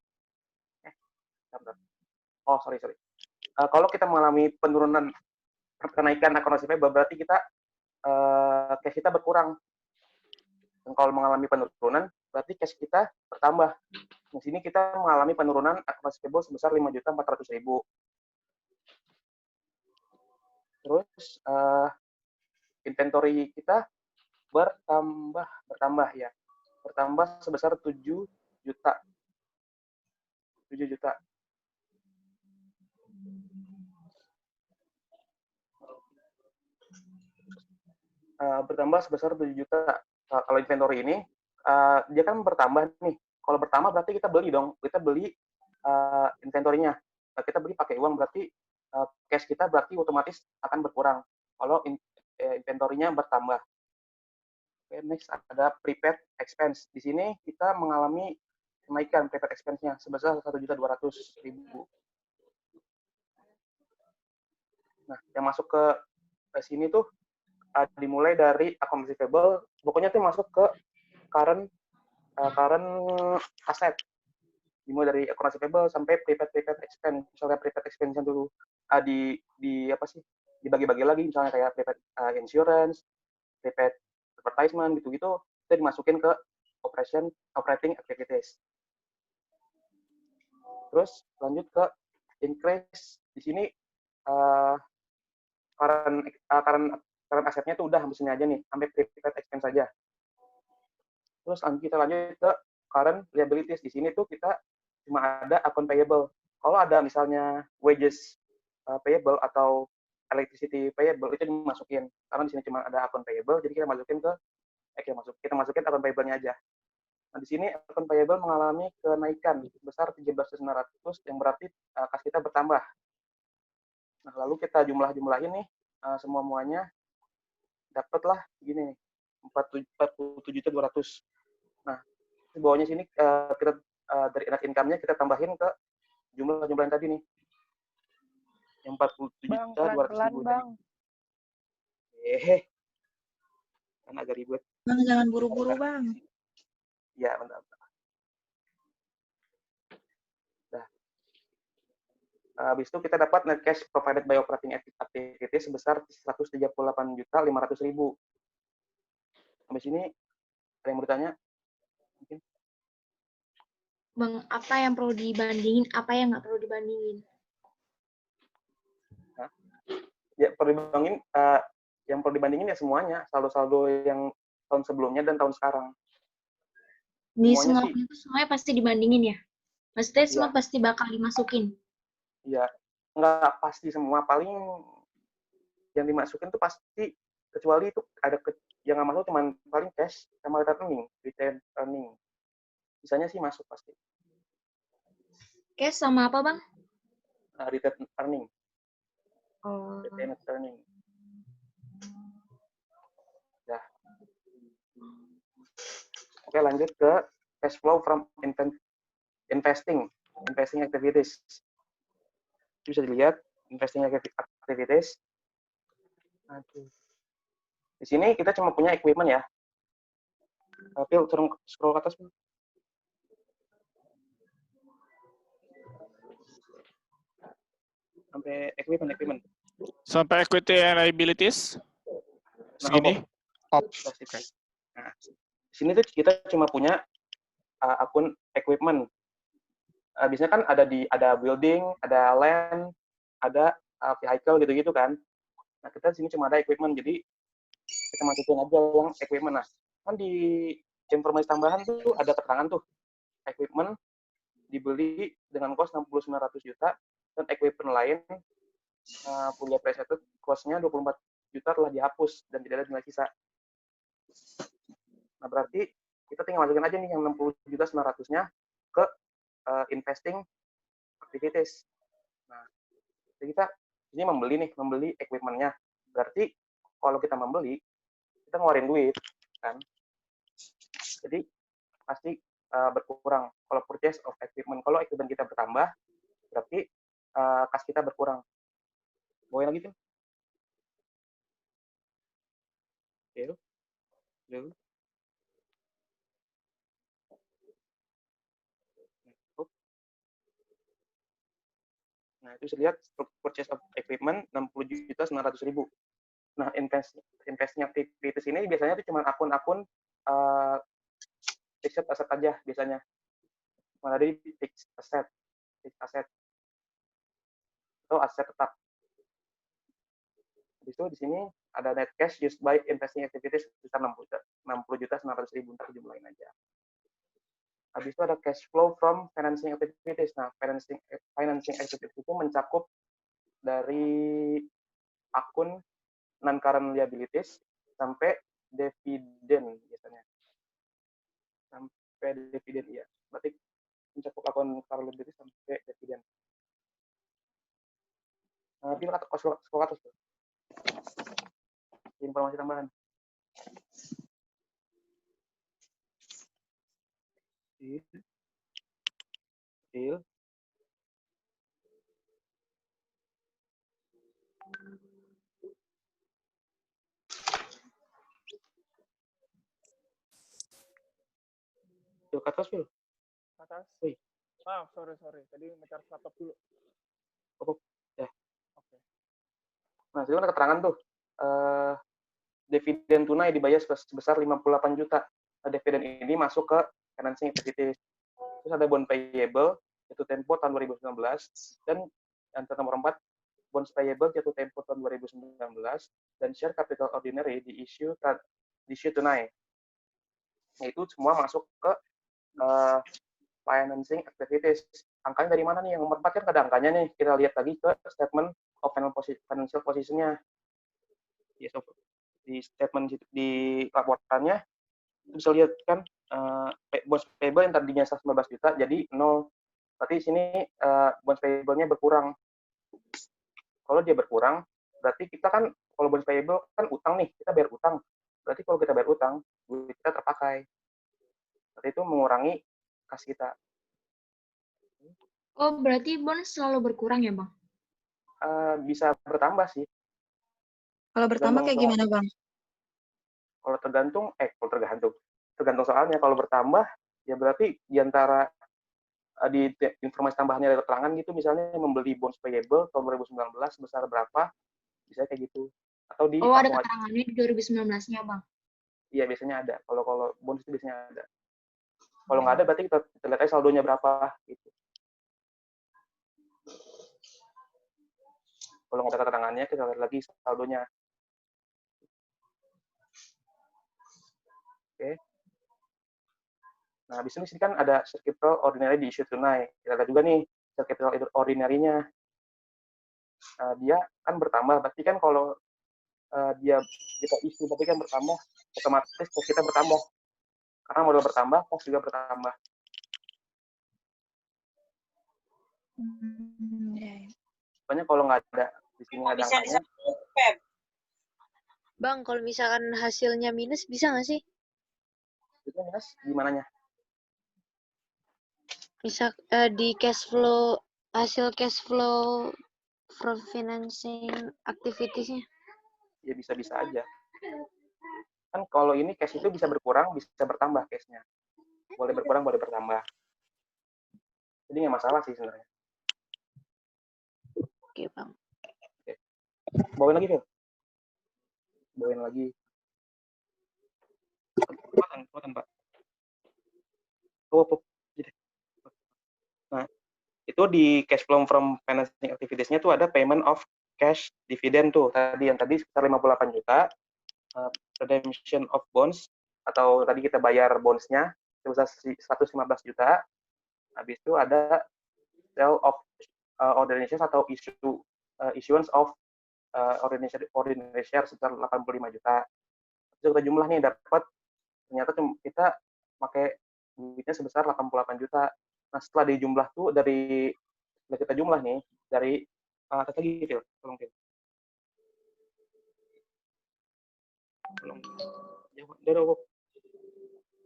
kalau kita mengalami penurunan kenaikan account receivable, berarti kita cash kita berkurang. Dan kalau mengalami penurunan, berarti cash kita bertambah. Di sini kita mengalami penurunan account receivable sebesar 5.400.000. Terus inventory kita bertambah ya. Bertambah sebesar 7 juta. Bertambah sebesar 7 juta. Kalau inventory ini, dia kan bertambah nih. Kalau bertambah berarti kita beli dong. Kita beli inventory-nya. Kita beli pakai uang, berarti cash kita berarti otomatis akan berkurang. Kalau inventory-nya bertambah. Oke, next ada prepaid expense. Di sini kita mengalami kenaikan prepaid expense-nya sebesar 1.200.000. Nah, yang masuk ke sini tuh dimulai dari account receivable, pokoknya tuh masuk ke current asset. Dimulai dari account receivable sampai prepaid expense. Misalnya prepaid expense yang dulu dibagi-bagi lagi, misalnya kayak prepaid insurance, prepaid advertisement gitu-gitu, itu dimasukin ke operating activities. Terus lanjut ke increase. Di sini current asetnya tuh udah mesinnya aja nih, sampai prepaid expense saja. Terus kita lanjut ke current liabilities. Di sini tuh kita cuma ada account payable. Kalau ada misalnya wages payable atau electricity payable, itu dimasukin. Karena di sini cuma ada account payable, jadi kita masukin account payable-nya aja. Nah, di sini account payable mengalami kenaikan sebesar 17.900, yang berarti kas kita bertambah. Nah, lalu kita jumlah-jumlahin nih semuanya, dapatlah gini nih, 47.200. Nah, di bawahnya sini kita dari net income-nya kita tambahin ke jumlah yang tadi nih. Yang 47.200.000 tadi. Kan agak ribet. Bang, jangan buru-buru, Bang. Ya, bentar. Nah, habis itu kita dapat net cash provided by operating activities sebesar 138.500.000. Sampai sini ada yang mau ditanya? Mungkin? Bang, apa yang perlu dibandingin, apa yang nggak perlu dibandingin? Ya perlu dibandingin, yang perlu dibandingin ya semuanya, saldo-saldo yang tahun sebelumnya dan tahun sekarang. Di Semuanya semua sih, itu semuanya pasti dibandingin ya? Maksudnya semua iya, pasti bakal dimasukin? iya. Nggak pasti semua, paling yang dimasukin tuh pasti, kecuali itu ada yang nggak masuk cuman paling cash sama return earning. Sisanya sih masuk pasti. Cash sama apa, Bang? Return earning. Oh. Return earning. Dah. Oke, lanjut ke cash flow from investing activities. Bisa dilihat investing activities. Di sini kita cuma punya equipment ya. Tapi scroll ke atas. Sampai equipment. Sampai equity and liabilities? Segini? Okay. Nah, di sini tuh kita cuma punya akun equipment. Biasanya kan ada building, ada land, ada vehicle gitu-gitu kan. Nah, kita di sini cuma ada equipment, jadi kita masukin aja yang equipment. Nah, kan di informasi tambahan tuh ada keterangan tuh, equipment dibeli dengan cost 60-900 juta, dan equipment lain punya preset cost-nya 24 juta telah dihapus dan tidak ada nilai sisa. Nah, berarti kita tinggal masukin aja nih yang 60 juta 900-nya ke investing activities. Nah, jadi kita ini membeli equipment-nya. Berarti kalau kita membeli, kita ngeluarin duit, kan? Jadi pasti berkurang kalau purchase of equipment. Kalau equipment kita bertambah, berarti kas kita berkurang. Bawain lagi, Tim. Oke. Nah, itu bisa lihat purchase of equipment 60.900.000. Nah, investing activities ini biasanya itu cuma akun-akun fixed asset aja biasanya. Mana ada di fixed asset atau aset tetap. Habis itu di sini ada net cash used by investing activities sekitar 60.900.000, ntar jumlahin aja. Habis itu ada cash flow from financing activities. Nah, financing activities itu mencakup dari akun non-current liabilities sampai dividen biasanya. Sampai dividen, iya. Berarti mencakup akun current liabilities sampai dividen. Nah, di sekolah atas tuh. Informasi tambahan. Deal. Ke atas, Phil. Atas. Wih. Sorry. Tadi nge-charge laptop dulu. Ya. Oke. Nah, itu ada keterangan tuh. Dividen tunai dibayar sebesar 58 juta. Nah, dividen ini masuk ke financing activities. Terus ada bond payable, jatuh tempo tahun 2019. Dan yang nomor 4, bonds payable jatuh tempo tahun 2019. Dan share capital ordinary di-issue tunai. Nah, itu semua masuk ke financing activities. Angkanya dari mana nih? Yang nomor 4 kan ada angkanya nih. Kita lihat lagi ke statement of financial position-nya. Yes, di statement di laporannya bisa lihat kan bonds payable yang tadinya 115 juta jadi 0. Berarti di sini bonds payable-nya berkurang. Kalau dia berkurang, berarti kita kan kalau bonds payable kan utang nih, kita bayar utang. Berarti kalau kita bayar utang, duit kita terpakai. Berarti itu mengurangi kas kita. Oh, berarti bonus selalu berkurang ya, Bang? Bisa bertambah sih. Kalau bertambah kayak gimana, Bang? Kalau tergantung soalnya. Kalau bertambah, ya berarti di antara di informasi tambahannya ada keterangan gitu, misalnya membeli bonds payable tahun 2019 sebesar berapa, bisa kayak gitu. Atau di ada keterangannya di 2019-nya, Bang? Iya, biasanya ada. Kalau bonus itu biasanya ada. Kalau nggak ada berarti kita lihat aja saldonya berapa gitu. Kalau nggak ada keterangannya, kita lihat lagi saldonya. Oke. Nah, di sini kan ada share capital ordinary di issue tunai. Kita lihat juga nih share capital ordinary-nya. Dia kan bertambah, berarti kan kalau dia kita isi berarti kan bertambah, otomatis cost kita bertambah. Karena modal bertambah, cost juga bertambah. Pokoknya kalau nggak ada di sini ada angkanya. Bang, kalau misalkan hasilnya minus bisa nggak sih? Itu minus gimananya? Misal di cash flow, hasil cash flow from financing activities-nya. Ya bisa-bisa aja. Kan kalau ini cash itu bisa berkurang, bisa bertambah cash-nya. Boleh berkurang, boleh bertambah. Jadi nggak masalah sih sebenarnya. Oke, Bang. Oke. Bawain lagi, Phil. Bawain lagi. Kuatan, Pak. Nah, itu di cash flow from financing activities-nya tuh ada payment of cash dividend tuh. Tadi sekitar 58 juta. Redemption of bonds, atau tadi kita bayar bonds-nya sebesar 115 juta. Habis itu ada sale of ordinary shares atau issuance of ordinary shares sebesar 85 juta. Itu kita jumlah nih dapat, ternyata kita pakai duitnya sebesar 88 juta. Nah, setelah dijumlah tuh kita jumlah nih dari kata gitu, tolong Phil. Tolong.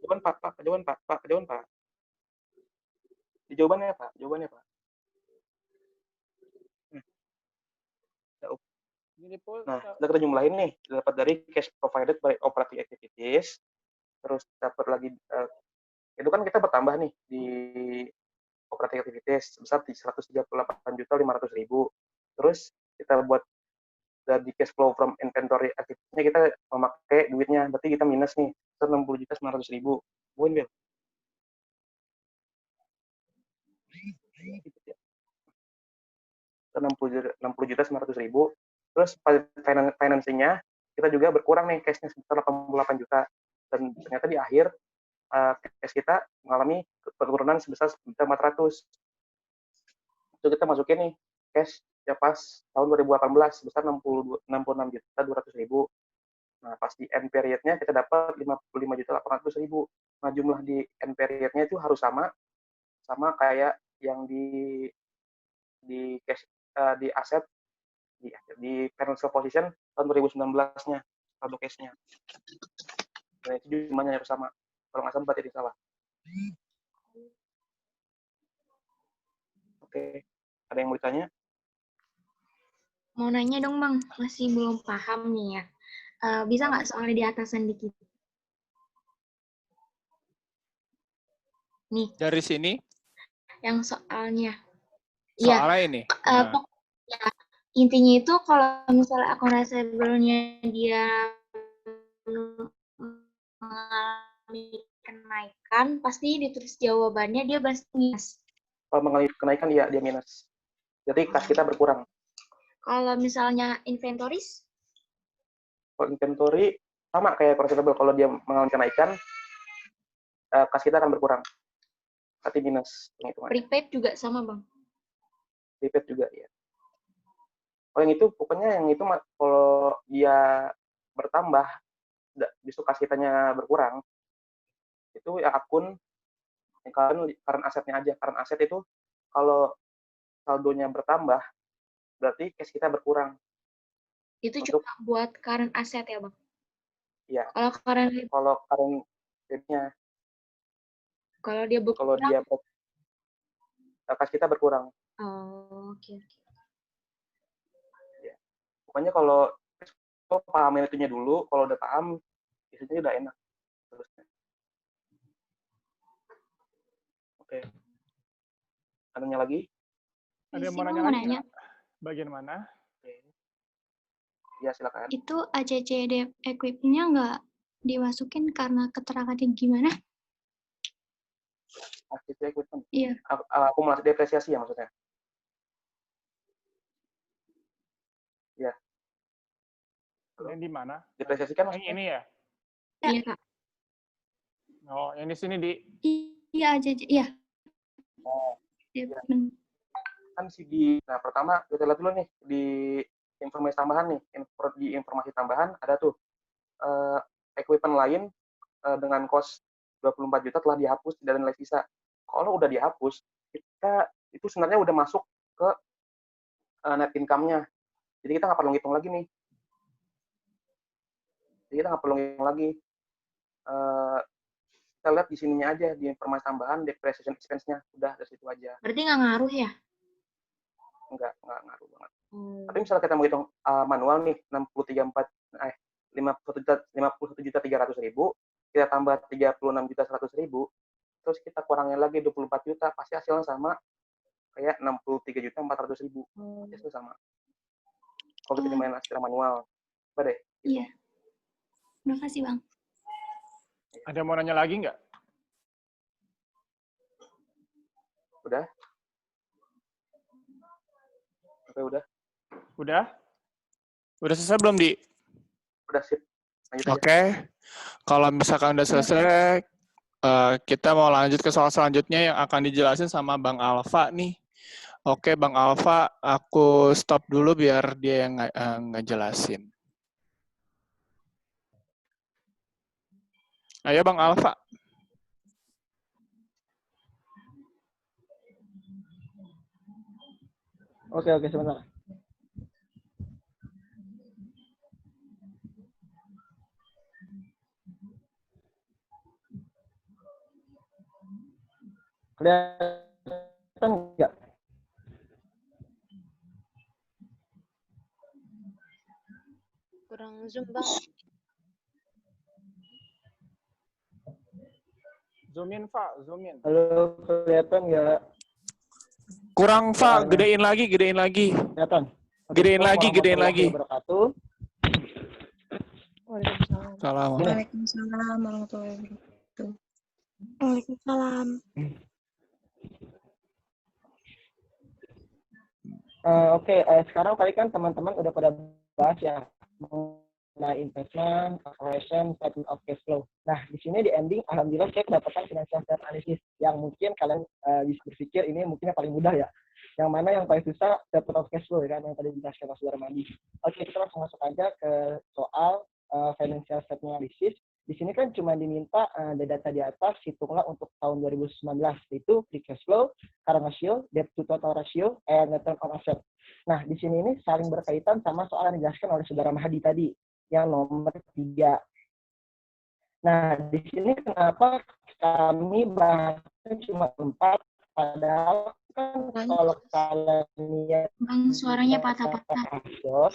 Jawaban Pak. Jawabannya Pak. Nah, kita jumlahin nih, dapat dari cash provided by operating activities, terus dapat lagi, itu kan kita bertambah nih di operating activities sebesar 138.500.000. Terus kita buat dari cash flow from inventory activity-nya kita memakai duitnya, berarti kita minus nih 60.900.000. Buin, Bel. 60.900.000. Terus financing-nya kita juga berkurang nih, cash-nya sebesar 88 juta. Dan ternyata di akhir cash kita mengalami penurunan sebesar 1.400. Itu kita masukin nih cash ya pas tahun 2018 sebesar 66.200.000. Nah, pas di end period-nya kita dapat 55.800.000. Nah, jumlah di end period-nya itu harus sama kayak yang di cash di aset di financial position tahun 2019-nya, saldo cash-nya. Nah, itu jumlahnya harus sama. Kalau nggak sama berarti salah. Oke. Ada yang mau ditanya? Mau nanya dong, Bang. Masih belum paham nih ya. Bisa nggak soalnya di atasan dikit? Nih. Dari sini? Yang soalnya. Soalnya ini? Ya, intinya itu kalau misalnya akun receivable-nya dia mengalami kenaikan, pasti ditulis jawabannya dia pasti minus. Kalau mengalami kenaikan, dia minus. Jadi kas kita berkurang. Kalau misalnya inventories? Kalau inventory, sama kayak receivable. Kalau dia mengalami kenaikan, kas kita akan berkurang. Berarti minus. Prepaid juga sama, Bang? Prepaid juga, ya. Kalau yang itu, pokoknya yang itu kalau dia bertambah, justru kas kitanya berkurang, itu ya akun current asetnya aja. Current aset itu kalau saldonya bertambah, berarti cash kita berkurang. Itu cuma buat current asset ya, Bang? Iya. Kalau current rate-nya. Kalau dia berkurang? Kalau dia kas kita berkurang. Oh, oke. Ya. Pokoknya kalau pahamin itunya dulu, kalau udah paham, isinya udah enak. Terusnya. Oke. Adanya lagi? Ada yang mau nanya lagi? Bagian mana? Ya, silakan. Itu ACCD equipment-nya nggak dimasukin karena keterangannya gimana? Activity equipment. Iya. Akumulasi depresiasi ya maksudnya. Ya. Ini di mana? Depresiasi kan maksudnya? Ini ya? Iya, Kak. Oh, yang di sini di. Iya aja, iya. Oh, Iya. Kan nah pertama kita lihat dulu nih di informasi tambahan nih, di informasi tambahan ada tuh equipment lain dengan cost 24 juta telah dihapus tidak ada nilai sisa. Kalau udah dihapus, kita itu sebenarnya udah masuk ke net income-nya. Jadi kita nggak perlu ngitung lagi nih. Jadi kita nggak perlu ngitung lagi. Kita lihat di sininya aja, di informasi tambahan, depreciation expense-nya. Udah dari situ aja. Berarti nggak ngaruh ya? Nggak ngaruh banget. Tapi misalnya kita mau hitung manual nih, 51.300.000, kita tambah 36.100.000, terus kita kurangin lagi 24 juta, pasti hasilnya sama kayak 63.400.000. Hasilnya sama. Kalau kita main secara manual. Apa deh? Iya. Terima kasih, Bang. Ada mau nanya lagi nggak? Udah? Oke, udah. Udah? Udah selesai belum, Di? Udah, sip. Oke. Kalau misalkan udah selesai, kita mau lanjut ke soal selanjutnya yang akan dijelasin sama Bang Alfa nih. Oke, Bang Alfa, aku stop dulu biar dia yang ngejelasin. Ayo, Bang Alfa. Oke, sebentar. Kelihatan nggak? Kurang zoom, Bang. Zoom in, Pak. Zoom in. Halo, kelihatan nggak? Kurang, Pak. Gedein lagi. Kelihatan. Gedein lagi. Waalaikumsalam warahmatullahi wabarakatuh. Waalaikumsalam. Oke, sekarang tadi kan teman-teman udah pada bahas ya mengenai investment, operation, statement of cash flow. Nah, di sini di ending, alhamdulillah saya mendapatkan financial statement analysis yang mungkin kalian bisa berpikir ini mungkin yang paling mudah ya. Yang mana yang paling susah statement of cash flow ya kan, yang tadi dijelaskan Mas Saudara Mandi. Oke, kita langsung masuk aja ke soal financial statement analysis. Di sini kan cuma diminta data di atas, hitunglah untuk tahun 2019, yaitu free cash flow, current ratio, debt to total ratio, and return on asset. Nah, di sini ini saling berkaitan sama soal yang dijelaskan oleh Saudara Mahdi tadi, yang nomor 3. Nah, di sini kenapa kami bahasnya cuma 4, padahal kan kalau kalian lihat suaranya patah-patah.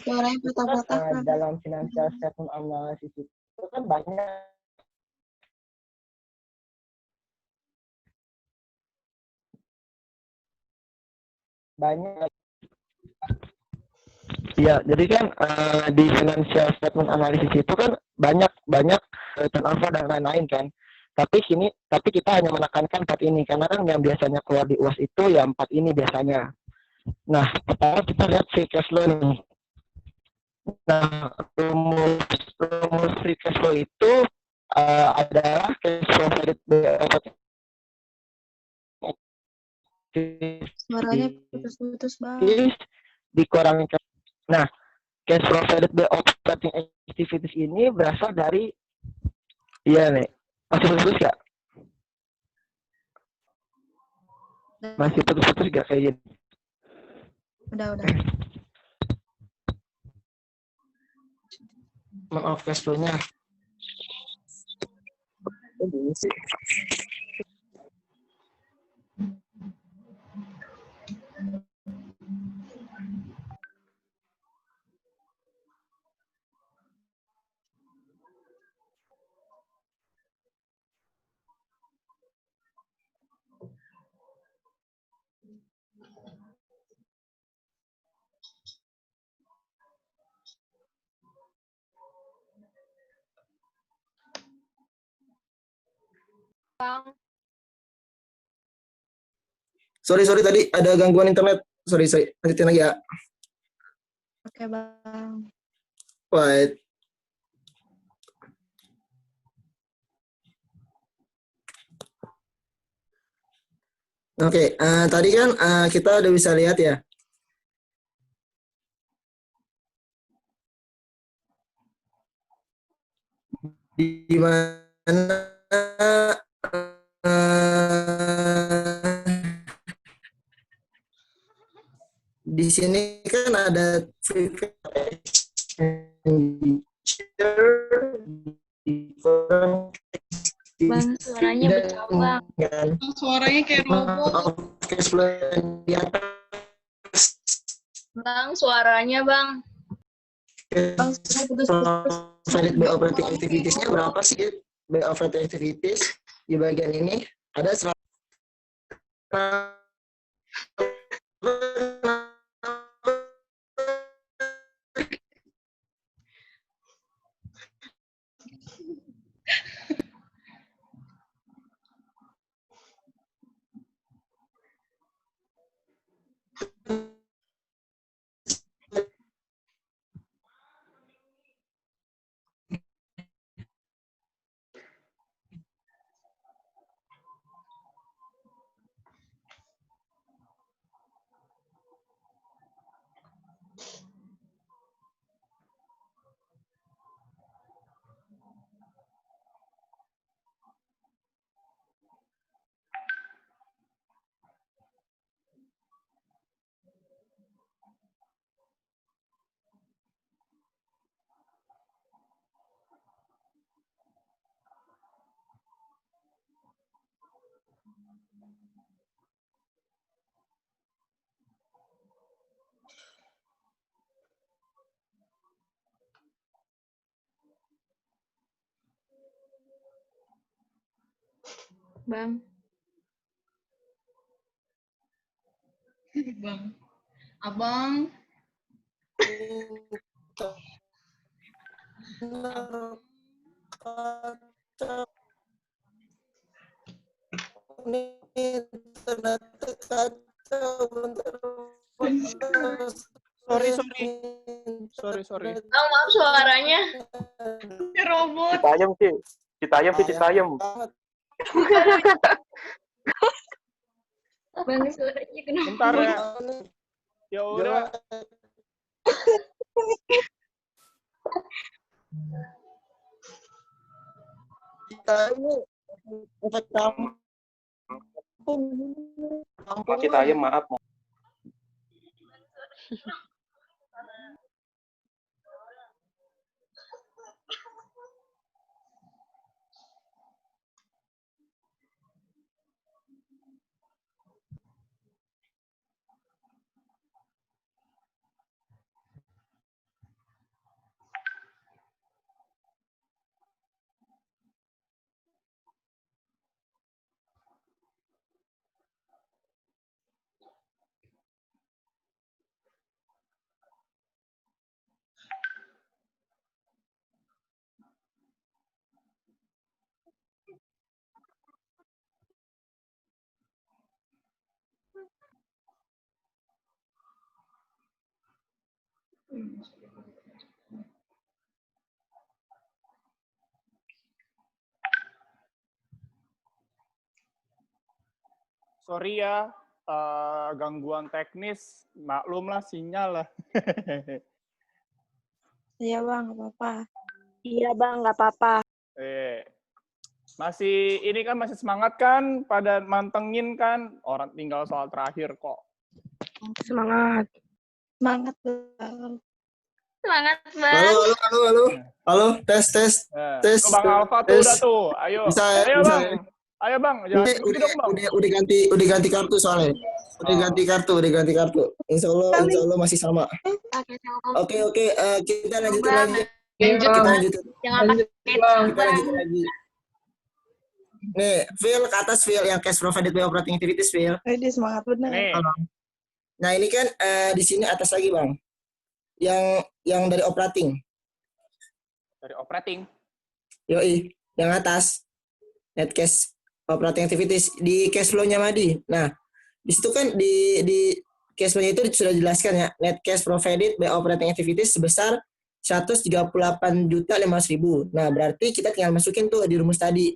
Suaranya patah-patah. Dalam financial statement analysis itu kan banyak ya, jadi kan di financial statement analysis itu kan banyak turnover dan lain-lain kan. Tapi kita hanya menekankan 4 ini karena kan yang biasanya keluar di UAS itu ya 4 ini biasanya. Nah, pertama kita lihat free cash flow nih. Nah, rumus free cash flow itu adalah cash flow Suaranya putus-putus, Bang. Dikurangi. Nah, cash provided by operating activities ini berasal dari nih. Masih putus nggak? Masih putus nggak kayak gini? Udah. Maaf, cash flow-nya. Bang. Sorry tadi ada gangguan internet. Sorry. Lanjutin lagi ya. Oke, Bang. Wait. Oke, tadi kan kita udah bisa lihat ya. Di mana di sini kan ada Bang, suaranya pecah, Bang. Suaranya kayak robot. di atas. Bang, suaranya, Bang. Bang, suaranya putus-putus. Valid by operating activities-nya berapa sih? By operating activities di bagian ini ada 100. Bang. Bang. Abang. Sorry. Oh, maaf suaranya. Kayak robot. Citayam sih. Citayam. Bang, suaranya kenapa? Bentar ya. Ya udah. Citayam, maaf. Sorry ya, gangguan teknis, maklum lah sinyal lah. Iya bang, nggak apa-apa. Iya bang, nggak apa-apa. Masih semangat kan, pada mantengin kan, orang tinggal soal terakhir kok. Semangat. Semangat bang. Semangat, Bang. Halo, tes. Tuh Bang Alfa tuh udah tuh, ayo. Ayo Bang. Ayo Bang, jangan rugi dong Bang. Udah ganti kartu soalnya. Udah ganti kartu. Insya Allah masih sama. Oke, kita lanjutin lagi. Jangan pakai lagi. Nih, Phil ke atas, Phil yang cash provided by operating activities, Phil. Ini semangat bener. Nah, ini kan di sini atas lagi, Bang. Yang dari operating. Dari operating. Yoi, yang atas. Net cash operating activities di cash flow-nya Madi. Nah, Di situ kan di cash flow-nya itu sudah dijelaskan ya, net cash provided by operating activities sebesar 138.500.000. Nah, berarti kita tinggal masukin tuh di rumus tadi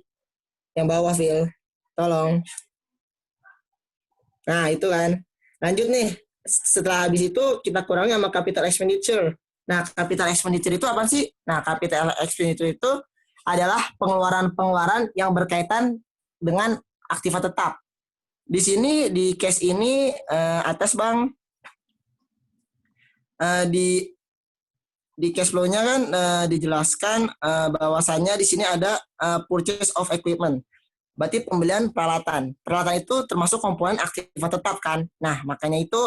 yang bawah, Phil. Tolong. Nah, itu kan. Lanjut nih. Setelah habis itu kita kurangi sama capital expenditure. Nah, capital expenditure itu apa sih? Nah, capital expenditure itu adalah pengeluaran-pengeluaran yang berkaitan dengan aktiva tetap. Di sini di case ini atas Bang di cash flow-nya kan dijelaskan bahwasannya di sini ada purchase of equipment. Berarti pembelian peralatan. Peralatan itu termasuk komponen aktiva tetap kan. Nah, makanya itu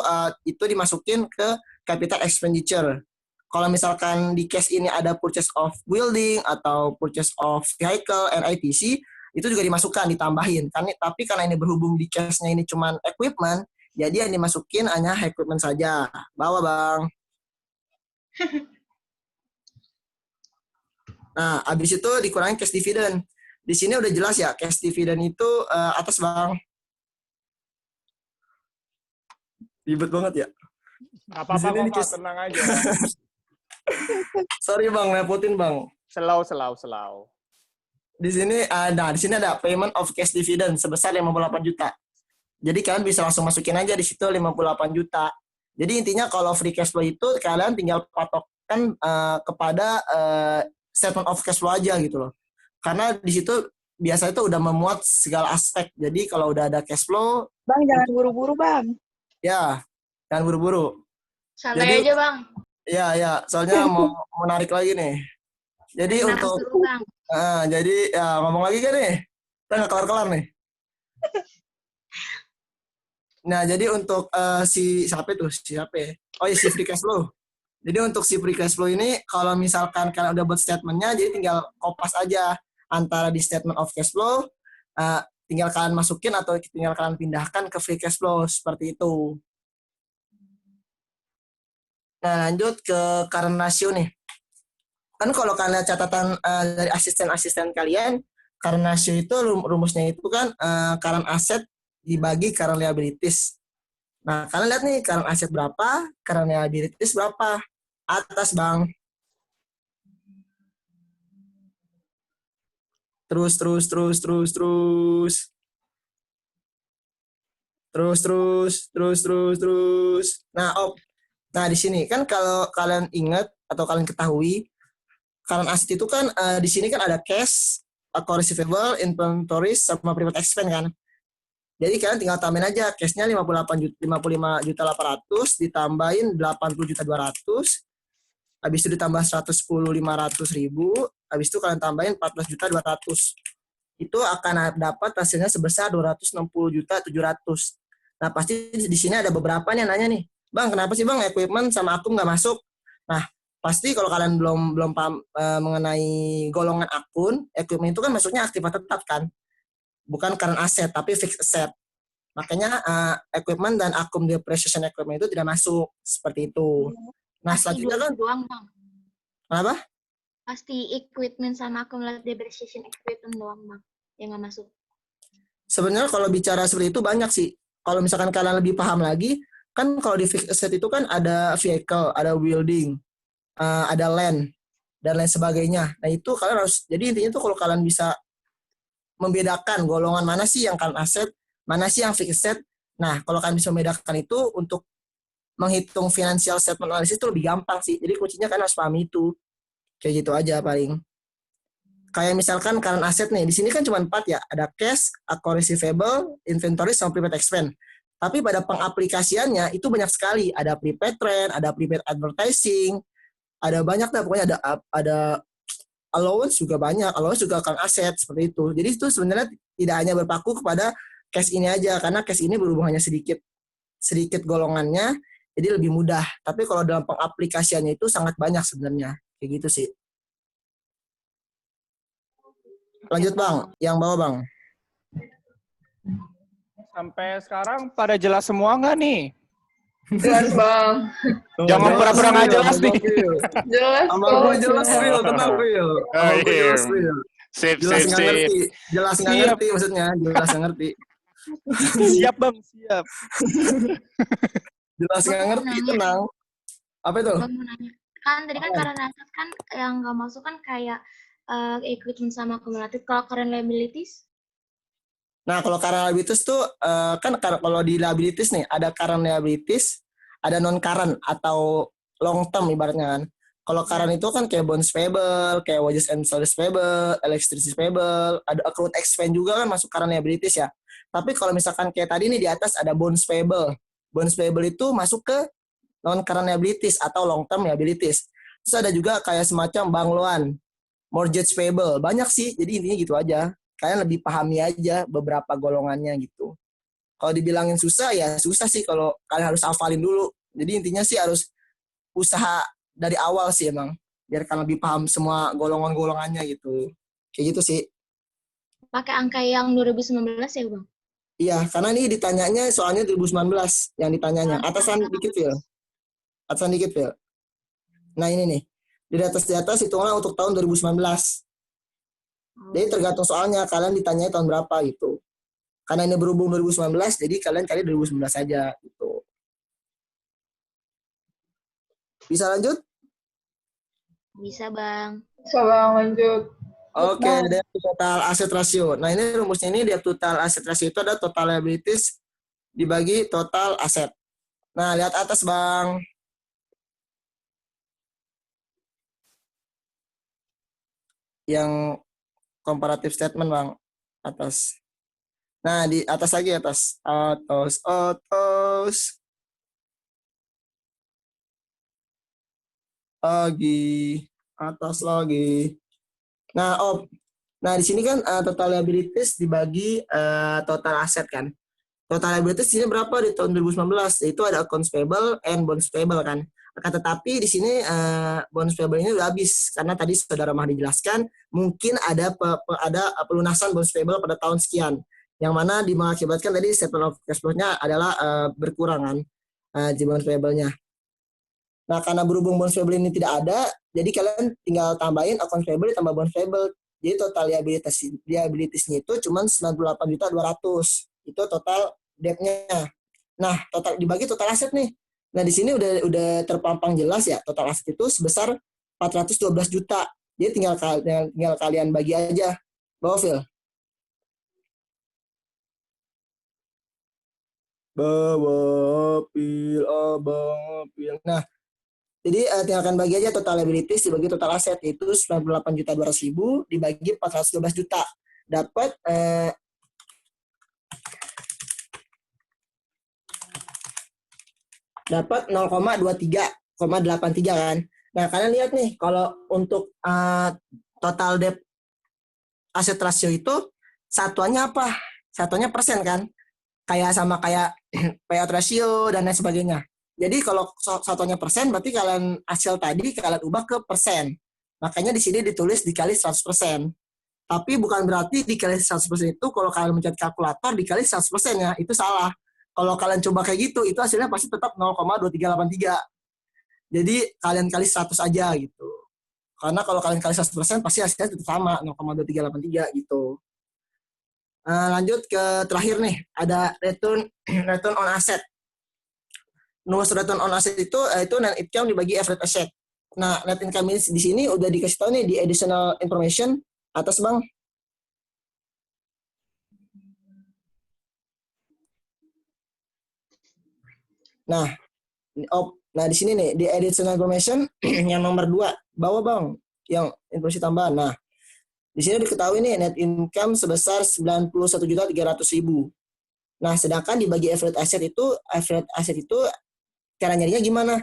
dimasukin ke capital expenditure. Kalau misalkan di case ini ada purchase of building atau purchase of vehicle and ITC, itu juga dimasukkan, ditambahin. Tapi karena ini berhubung di case-nya ini cuma equipment, jadi yang dimasukin hanya equipment saja. Bawa, Bang. Nah, habis itu dikurangi cash dividend. Di sini udah jelas ya, cash dividend itu atas, Bang. Ribet banget ya. Apa-apa kok, tenang aja. Sorry Bang, repotin Bang. Selau. Di sini ada payment of cash dividend sebesar 58 juta. Jadi kalian bisa langsung masukin aja di situ 58 juta. Jadi intinya kalau free cash flow itu kalian tinggal patokkan kepada statement of cash flow aja gitu loh. Karena di situ biasanya itu udah memuat segala aspek. Jadi kalau udah ada cash flow, Bang, jangan buru-buru, Bang. Ya, jangan buru-buru. Santai aja, Bang. Ya, soalnya mau narik lagi nih. Jadi untuk ngomong lagi kan nih? Kita nggak kelar-kelar nih. Nah, jadi untuk si free cash flow. Jadi untuk si free cash flow ini, kalau misalkan kalian udah buat statementnya, jadi tinggal kopas aja antara di statement of cash flow, tinggal kalian masukin atau tinggal kalian pindahkan ke free cash flow, seperti itu. Nah, lanjut ke current ratio nih. Kan kalau kalian lihat catatan dari asisten-asisten kalian, current ratio itu rumusnya itu kan current asset dibagi current liabilities. Nah, kalian lihat nih current asset berapa, current liabilities berapa. Atas, Bang. Terus. Nah, di sini kan kalau kalian ingat atau kalian ketahui, current asset itu kan di sini kan ada cash, account receivable, inventories, sama private expense kan. Jadi kalian tinggal tambahin aja cash-nya 55.800 ditambahin 80.200. Habis itu ditambah 110.500.000, habis itu kalian tambahin 14.200. Itu akan dapat hasilnya sebesar 260.700. Nah, pasti di sini ada beberapa nih yang nanya nih, Bang, kenapa sih Bang equipment sama akun nggak masuk? Nah, pasti kalau kalian belum paham mengenai golongan akun, equipment itu kan masuknya aktiva tetap kan, bukan current asset tapi fixed asset. Makanya equipment dan akun depreciation equipment itu tidak masuk seperti itu. Nah, selanjutnya kan doang, Bang. Kenapa? Pasti equipment sama accumulated depreciation equipment doang, Bang, yang nggak masuk. Sebenarnya kalau bicara seperti itu banyak sih. Kalau misalkan kalian lebih paham lagi, kan kalau di fixed asset itu kan ada vehicle, ada building, ada land, dan lain sebagainya. Nah, itu kalian harus, jadi intinya tuh kalau kalian bisa membedakan golongan mana sih yang current asset, mana sih yang fixed asset. Nah, kalau kalian bisa membedakan itu untuk menghitung financial statement analysis itu lebih gampang sih. Jadi kuncinya kan harus paham itu. Kayak gitu aja paling. Kayak misalkan current asset nih, di sini kan cuma 4 ya. Ada cash, account receivable, inventory, sama prepaid expense. Tapi pada pengaplikasiannya itu banyak sekali. Ada prepaid rent, ada prepaid advertising, ada banyak dah pokoknya ada allowance juga banyak. Allowance juga current asset seperti itu. Jadi itu sebenarnya tidak hanya berpaku kepada cash ini aja, karena cash ini berhubung hanya sedikit golongannya, jadi lebih mudah. Tapi kalau dalam pengaplikasiannya itu sangat banyak sebenarnya. Kayak gitu sih. Lanjut Bang, yang bawah Bang. Sampai sekarang pada jelas semua nggak nih? Jelas Bang. Jangan pura-pura nggak jelas nih. Jelas. Sama gue jelas Will, tenang Will. Sama gue jelas Will. Sip. Jelas nggak ngerti maksudnya, jelas nggak ngerti. Siap Bang, siap. Jelas nggak Bang, mau ngerti, nanya. tenang. Apa itu? Bang mau nanya. Kan tadi kan current asset kan yang nggak masuk kan kayak equipment sama kumulatif. Kalau current liabilities? Nah, kalau current liabilities tuh kan kalau di liabilities nih ada current liabilities, ada non current atau long term ibaratnya kan. Kalau current itu kan kayak bonds payable, kayak wages and salaries payable, electricity payable, ada accrued expense juga kan masuk current liabilities ya. Tapi kalau misalkan kayak tadi nih di atas ada bonds payable. Bonds payable itu masuk ke non current liabilities atau long term liabilities. Terus ada juga kayak semacam bank loan, mortgage payable. Banyak sih, jadi intinya gitu aja. Kalian lebih pahami aja beberapa golongannya gitu. Kalau dibilangin susah ya susah sih kalau kalian harus hafalin dulu. Jadi intinya sih harus usaha dari awal sih emang. Biar kalian lebih paham semua golongan-golongannya gitu. Kayak gitu sih. Pakai angka yang 2019 ya, Bang? Iya, karena ini ditanyanya soalnya 2019 yang ditanyanya. Atasan dikit, Phil. Atasan dikit, Phil. Nah ini nih. Di atas hitungan untuk tahun 2019. Jadi tergantung soalnya kalian ditanyanya tahun berapa gitu. Karena ini berhubung 2019, jadi kalian cari 2019 saja gitu. Bisa lanjut? Bisa, Bang. Bisa Bang, lanjut. Oke, debt to total asset ratio. Nah, ini rumusnya ini debt to total asset ratio itu ada total liabilities dibagi total aset. Nah, lihat atas, Bang. Yang comparative statement, Bang. Atas. Nah, di atas lagi, atas. Atas. Atas lagi. Nah, di sini kan total liabilities dibagi total aset kan. Total liabilities di sini berapa di tahun 2019? Itu ada accounts payable and bonds payable kan. Akan tetapi di sini bonds payable ini udah habis karena tadi Saudara Mahdi jelaskan mungkin ada pelunasan bonds payable pada tahun sekian. Yang mana mengakibatkan tadi statement of cash flow-nya adalah berkurang kan di bonds payable-nya. Nah, karena berhubung bonds payable ini tidak ada, jadi kalian tinggal tambahin accounts payable tambah bonds payable. Jadi total liabilities-nya itu cuma 98.200. Itu total debt-nya. Nah, total dibagi total aset nih. Nah, di sini udah terpampang jelas ya, total aset itu sebesar 412 juta. Jadi tinggal kalian bagi aja. Bawa, Phil. Bawa, Phil. Nah, jadi tinggal kalian bagi aja total liabilities dibagi total aset itu 98.200.000 dibagi 412 juta. Dapat dapat 0,23,83 kan. Nah, kalian lihat nih kalau untuk total debt asset ratio itu satuannya apa? Satuannya persen kan? Kayak sama kayak payout ratio dan lain sebagainya. Jadi kalau satuannya persen berarti kalian hasil tadi kalian ubah ke persen. Makanya di sini ditulis dikali 100%. Tapi bukan berarti dikali 100% itu kalau kalian mencet kalkulator dikali 100% ya, itu salah. Kalau kalian coba kayak gitu, itu hasilnya pasti tetap 0,2383. Jadi kalian kali 100 aja gitu. Karena kalau kalian kali 100% pasti hasilnya tetap sama, 0,2383 gitu. Lanjut ke terakhir nih, ada return on asset. Rumus return on asset itu net income dibagi average asset. Nah, net income di sini udah dikasih tahu nih di additional information atas, Bang. Nah, di sini nih di additional information yang nomor 2, bawah, Bang, yang informasi tambahan. Nah, di sini diketahui nih net income sebesar 91.300.000. Nah, sedangkan dibagi average asset itu cara nyarinya gimana?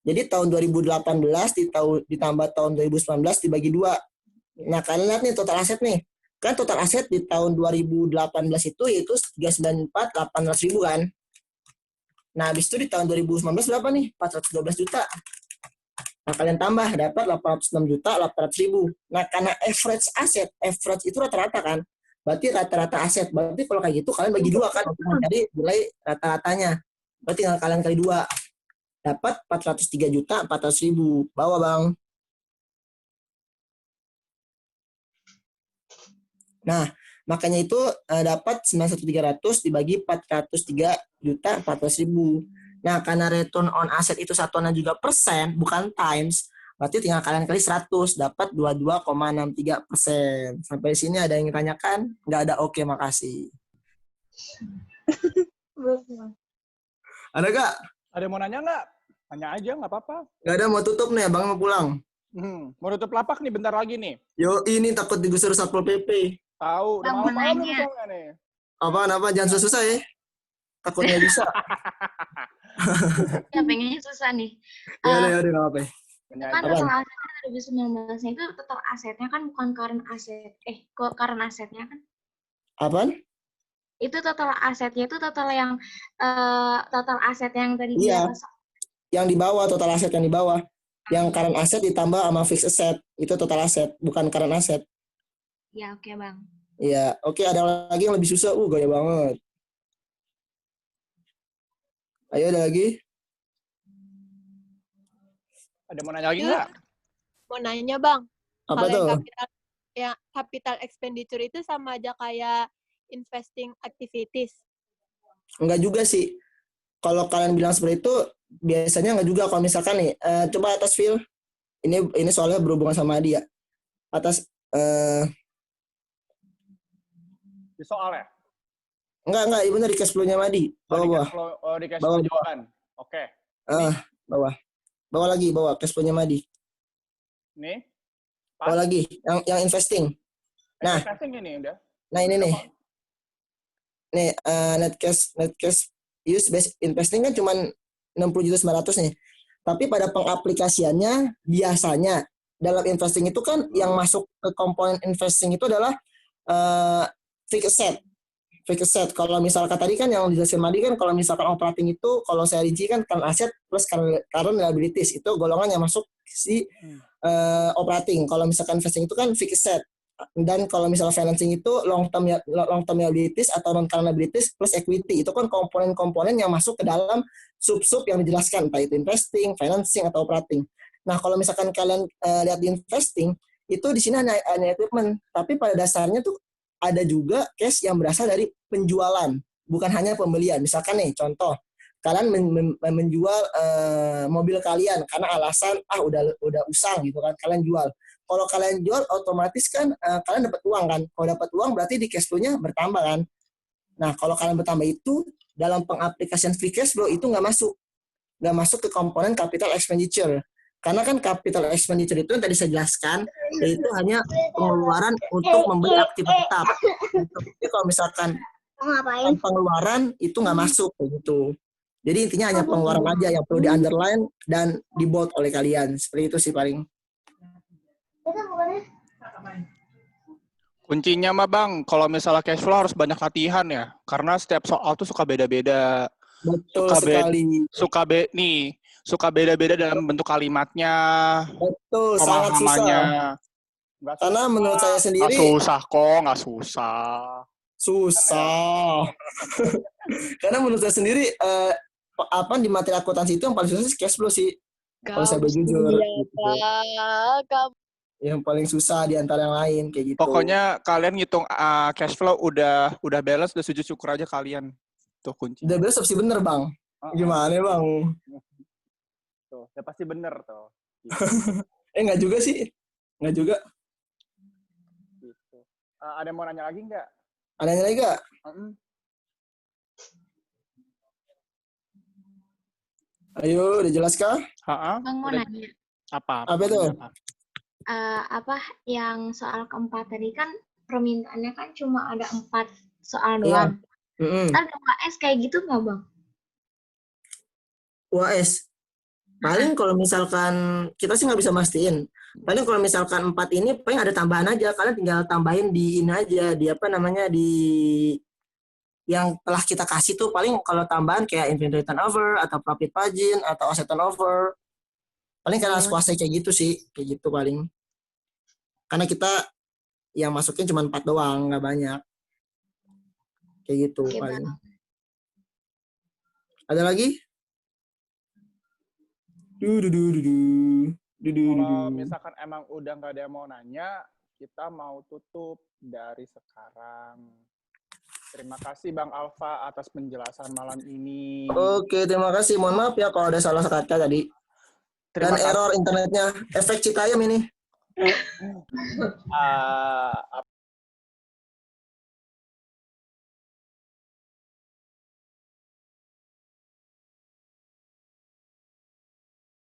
Jadi tahun 2018 ditambah tahun 2019 dibagi 2. Nah, kalian lihat nih total aset nih. Kan total aset di tahun 2018 itu yaitu 394.800.000 kan. Nah, habis itu di tahun 2019 berapa nih? 412 juta. Nah, kalian tambah dapat 806.800.000. Nah, karena average itu rata-rata kan. Berarti rata-rata aset. Berarti kalau kayak gitu kalian bagi 2 kan untuk mencari nilai rata-ratanya. Berarti tinggal kalian kali 2. Dapat 403.400.000. Bawa, Bang. Nah, Makanya itu dapat 91.300 dibagi 403.400.000. Nah, karena return on asset itu satuannya juga persen, bukan times, berarti tinggal kalian kali 100, dapat 22,63%. Sampai sini ada yang ditanyakan? Nggak ada, oke, makasih. Ada gak? Ada yang mau nanya nggak? Tanya aja, nggak apa-apa. Nggak ada, mau tutup nih, Bang mau pulang. Mau tutup lapak nih, bentar lagi nih. Yo, ini takut digusur Satpol PP. Tahu, udah Bang, mau malam nanya. nih. Apa? Jangan susah-susah ya. Takutnya bisa. Ya, pengennya susah nih. Ya udah, nggak apa-apa. Kan total asetnya 2019 itu total asetnya kan bukan current asset. Current asetnya kan? Apaan? Itu total asetnya itu total yang total aset yang tadi di Iya. atas. Yang di bawah, total aset yang di bawah. Yang current asset ditambah sama fixed asset. Itu total asset, bukan current asset. Ya, oke, Bang. Iya, oke, ada lagi yang lebih susah. Gaya banget. Ayo, ada lagi? Ada mau nanya lagi nggak? Mau nanya, Bang. Apa Kalau tuh? yang capital expenditure itu sama aja kayak investing activities? Enggak juga sih. Kalau kalian bilang seperti itu, biasanya enggak juga. Kalau misalkan nih, coba atas Phil. Ini soalnya berhubungan sama dia. Atas, Di soal ya? enggak, benar di cash flow-nya Madi. Bawah. Di cash flow jawaban. Oke. Bawah. Bawah lagi, bawah cash flow-nya Madi. Nih. Bawah lagi, yang investing. Nah, Investing ini udah. Nah, ini nih. Nih, net cash use based investing kan cuma 60.900.000 nih. Tapi pada pengaplikasiannya biasanya dalam investing itu kan yang masuk ke komponen investing itu adalah fixed asset. Fixed asset. Kalau misalkan tadi kan yang dijelasin Madi kan kalau misalkan operating itu kalau saya rinci kan current asset plus current liabilities itu golongan yang masuk si operating. Kalau misalkan investing itu kan fixed asset. Dan kalau misalnya financing itu long term liabilities atau non current liabilities plus equity, itu kan komponen-komponen yang masuk ke dalam sub-sub yang dijelaskan, entah itu investing, financing atau operating. Nah, kalau misalkan kalian lihat di investing, itu di sini hanya equipment, tapi pada dasarnya tuh ada juga cash yang berasal dari penjualan, bukan hanya pembelian. Misalkan nih, contoh, kalian menjual mobil kalian karena alasan udah usang gitu kan, kalian jual. Kalau kalian jual otomatis kan kalian dapat uang kan. Kalau dapat uang berarti di cash flow-nya bertambah kan. Nah, kalau kalian bertambah itu dalam pengaplikasian free cash flow itu nggak masuk ke komponen capital expenditure. Karena kan capital expenditure itu yang tadi saya jelaskan, yaitu hanya pengeluaran untuk membeli aktif tetap. Jadi kalau misalkan pengeluaran itu nggak masuk gitu. Jadi intinya hanya pengeluaran aja yang perlu di-underline dan di-bold oleh kalian. Seperti itu sih paling. Kuncinya mah Bang, kalau misalnya cash flow harus banyak latihan ya. Karena setiap soal tuh suka beda-beda. Betul sekali. Suka beda-beda dalam bentuk kalimatnya. Betul, sangat susah. Karena menurut saya sendiri nggak susah. Susah. Karena menurut saya sendiri di materi akuntansi itu yang paling susah sih cash flow sih. Kalau saya berjujur. Gitu. Yang paling susah di antara yang lain kayak gitu. Pokoknya kalian ngitung cash flow udah balance, udah sujud syukur aja kalian. Tuh kunci. Udah balance pasti bener, Bang. Gimana, Bang? Tuh, ya pasti bener tuh. Enggak juga sih. Enggak juga. Gitu. Ada yang mau nanya lagi nggak? Ada yang lagi nggak? Ayo, udah jelas kah? Bang mau nanya. Apa tuh? Yang soal keempat tadi kan permintaannya kan cuma ada 4 soal doang. Ntar ke UAS kayak gitu nggak Bang? UAS? Paling kalau misalkan, kita sih nggak bisa mastiin. Paling kalau misalkan 4 ini, paling ada tambahan aja. Kalian tinggal tambahin di ini aja, di yang telah kita kasih tuh paling kalau tambahan kayak inventory turnover, atau profit margin, atau asset turnover. Paling kalian harus kuasai kayak gitu sih. Kayak gitu paling. Karena kita yang masukin cuma 4 doang, nggak banyak. Kayak gitu paling. Ada lagi? Kalau misalkan emang udah nggak ada yang mau nanya, kita mau tutup dari sekarang. Terima kasih Bang Alfa atas penjelasan malam ini. Oke, terima kasih. Mohon maaf ya kalau ada salah kata tadi. Dan error internetnya. Efek Citayam ini.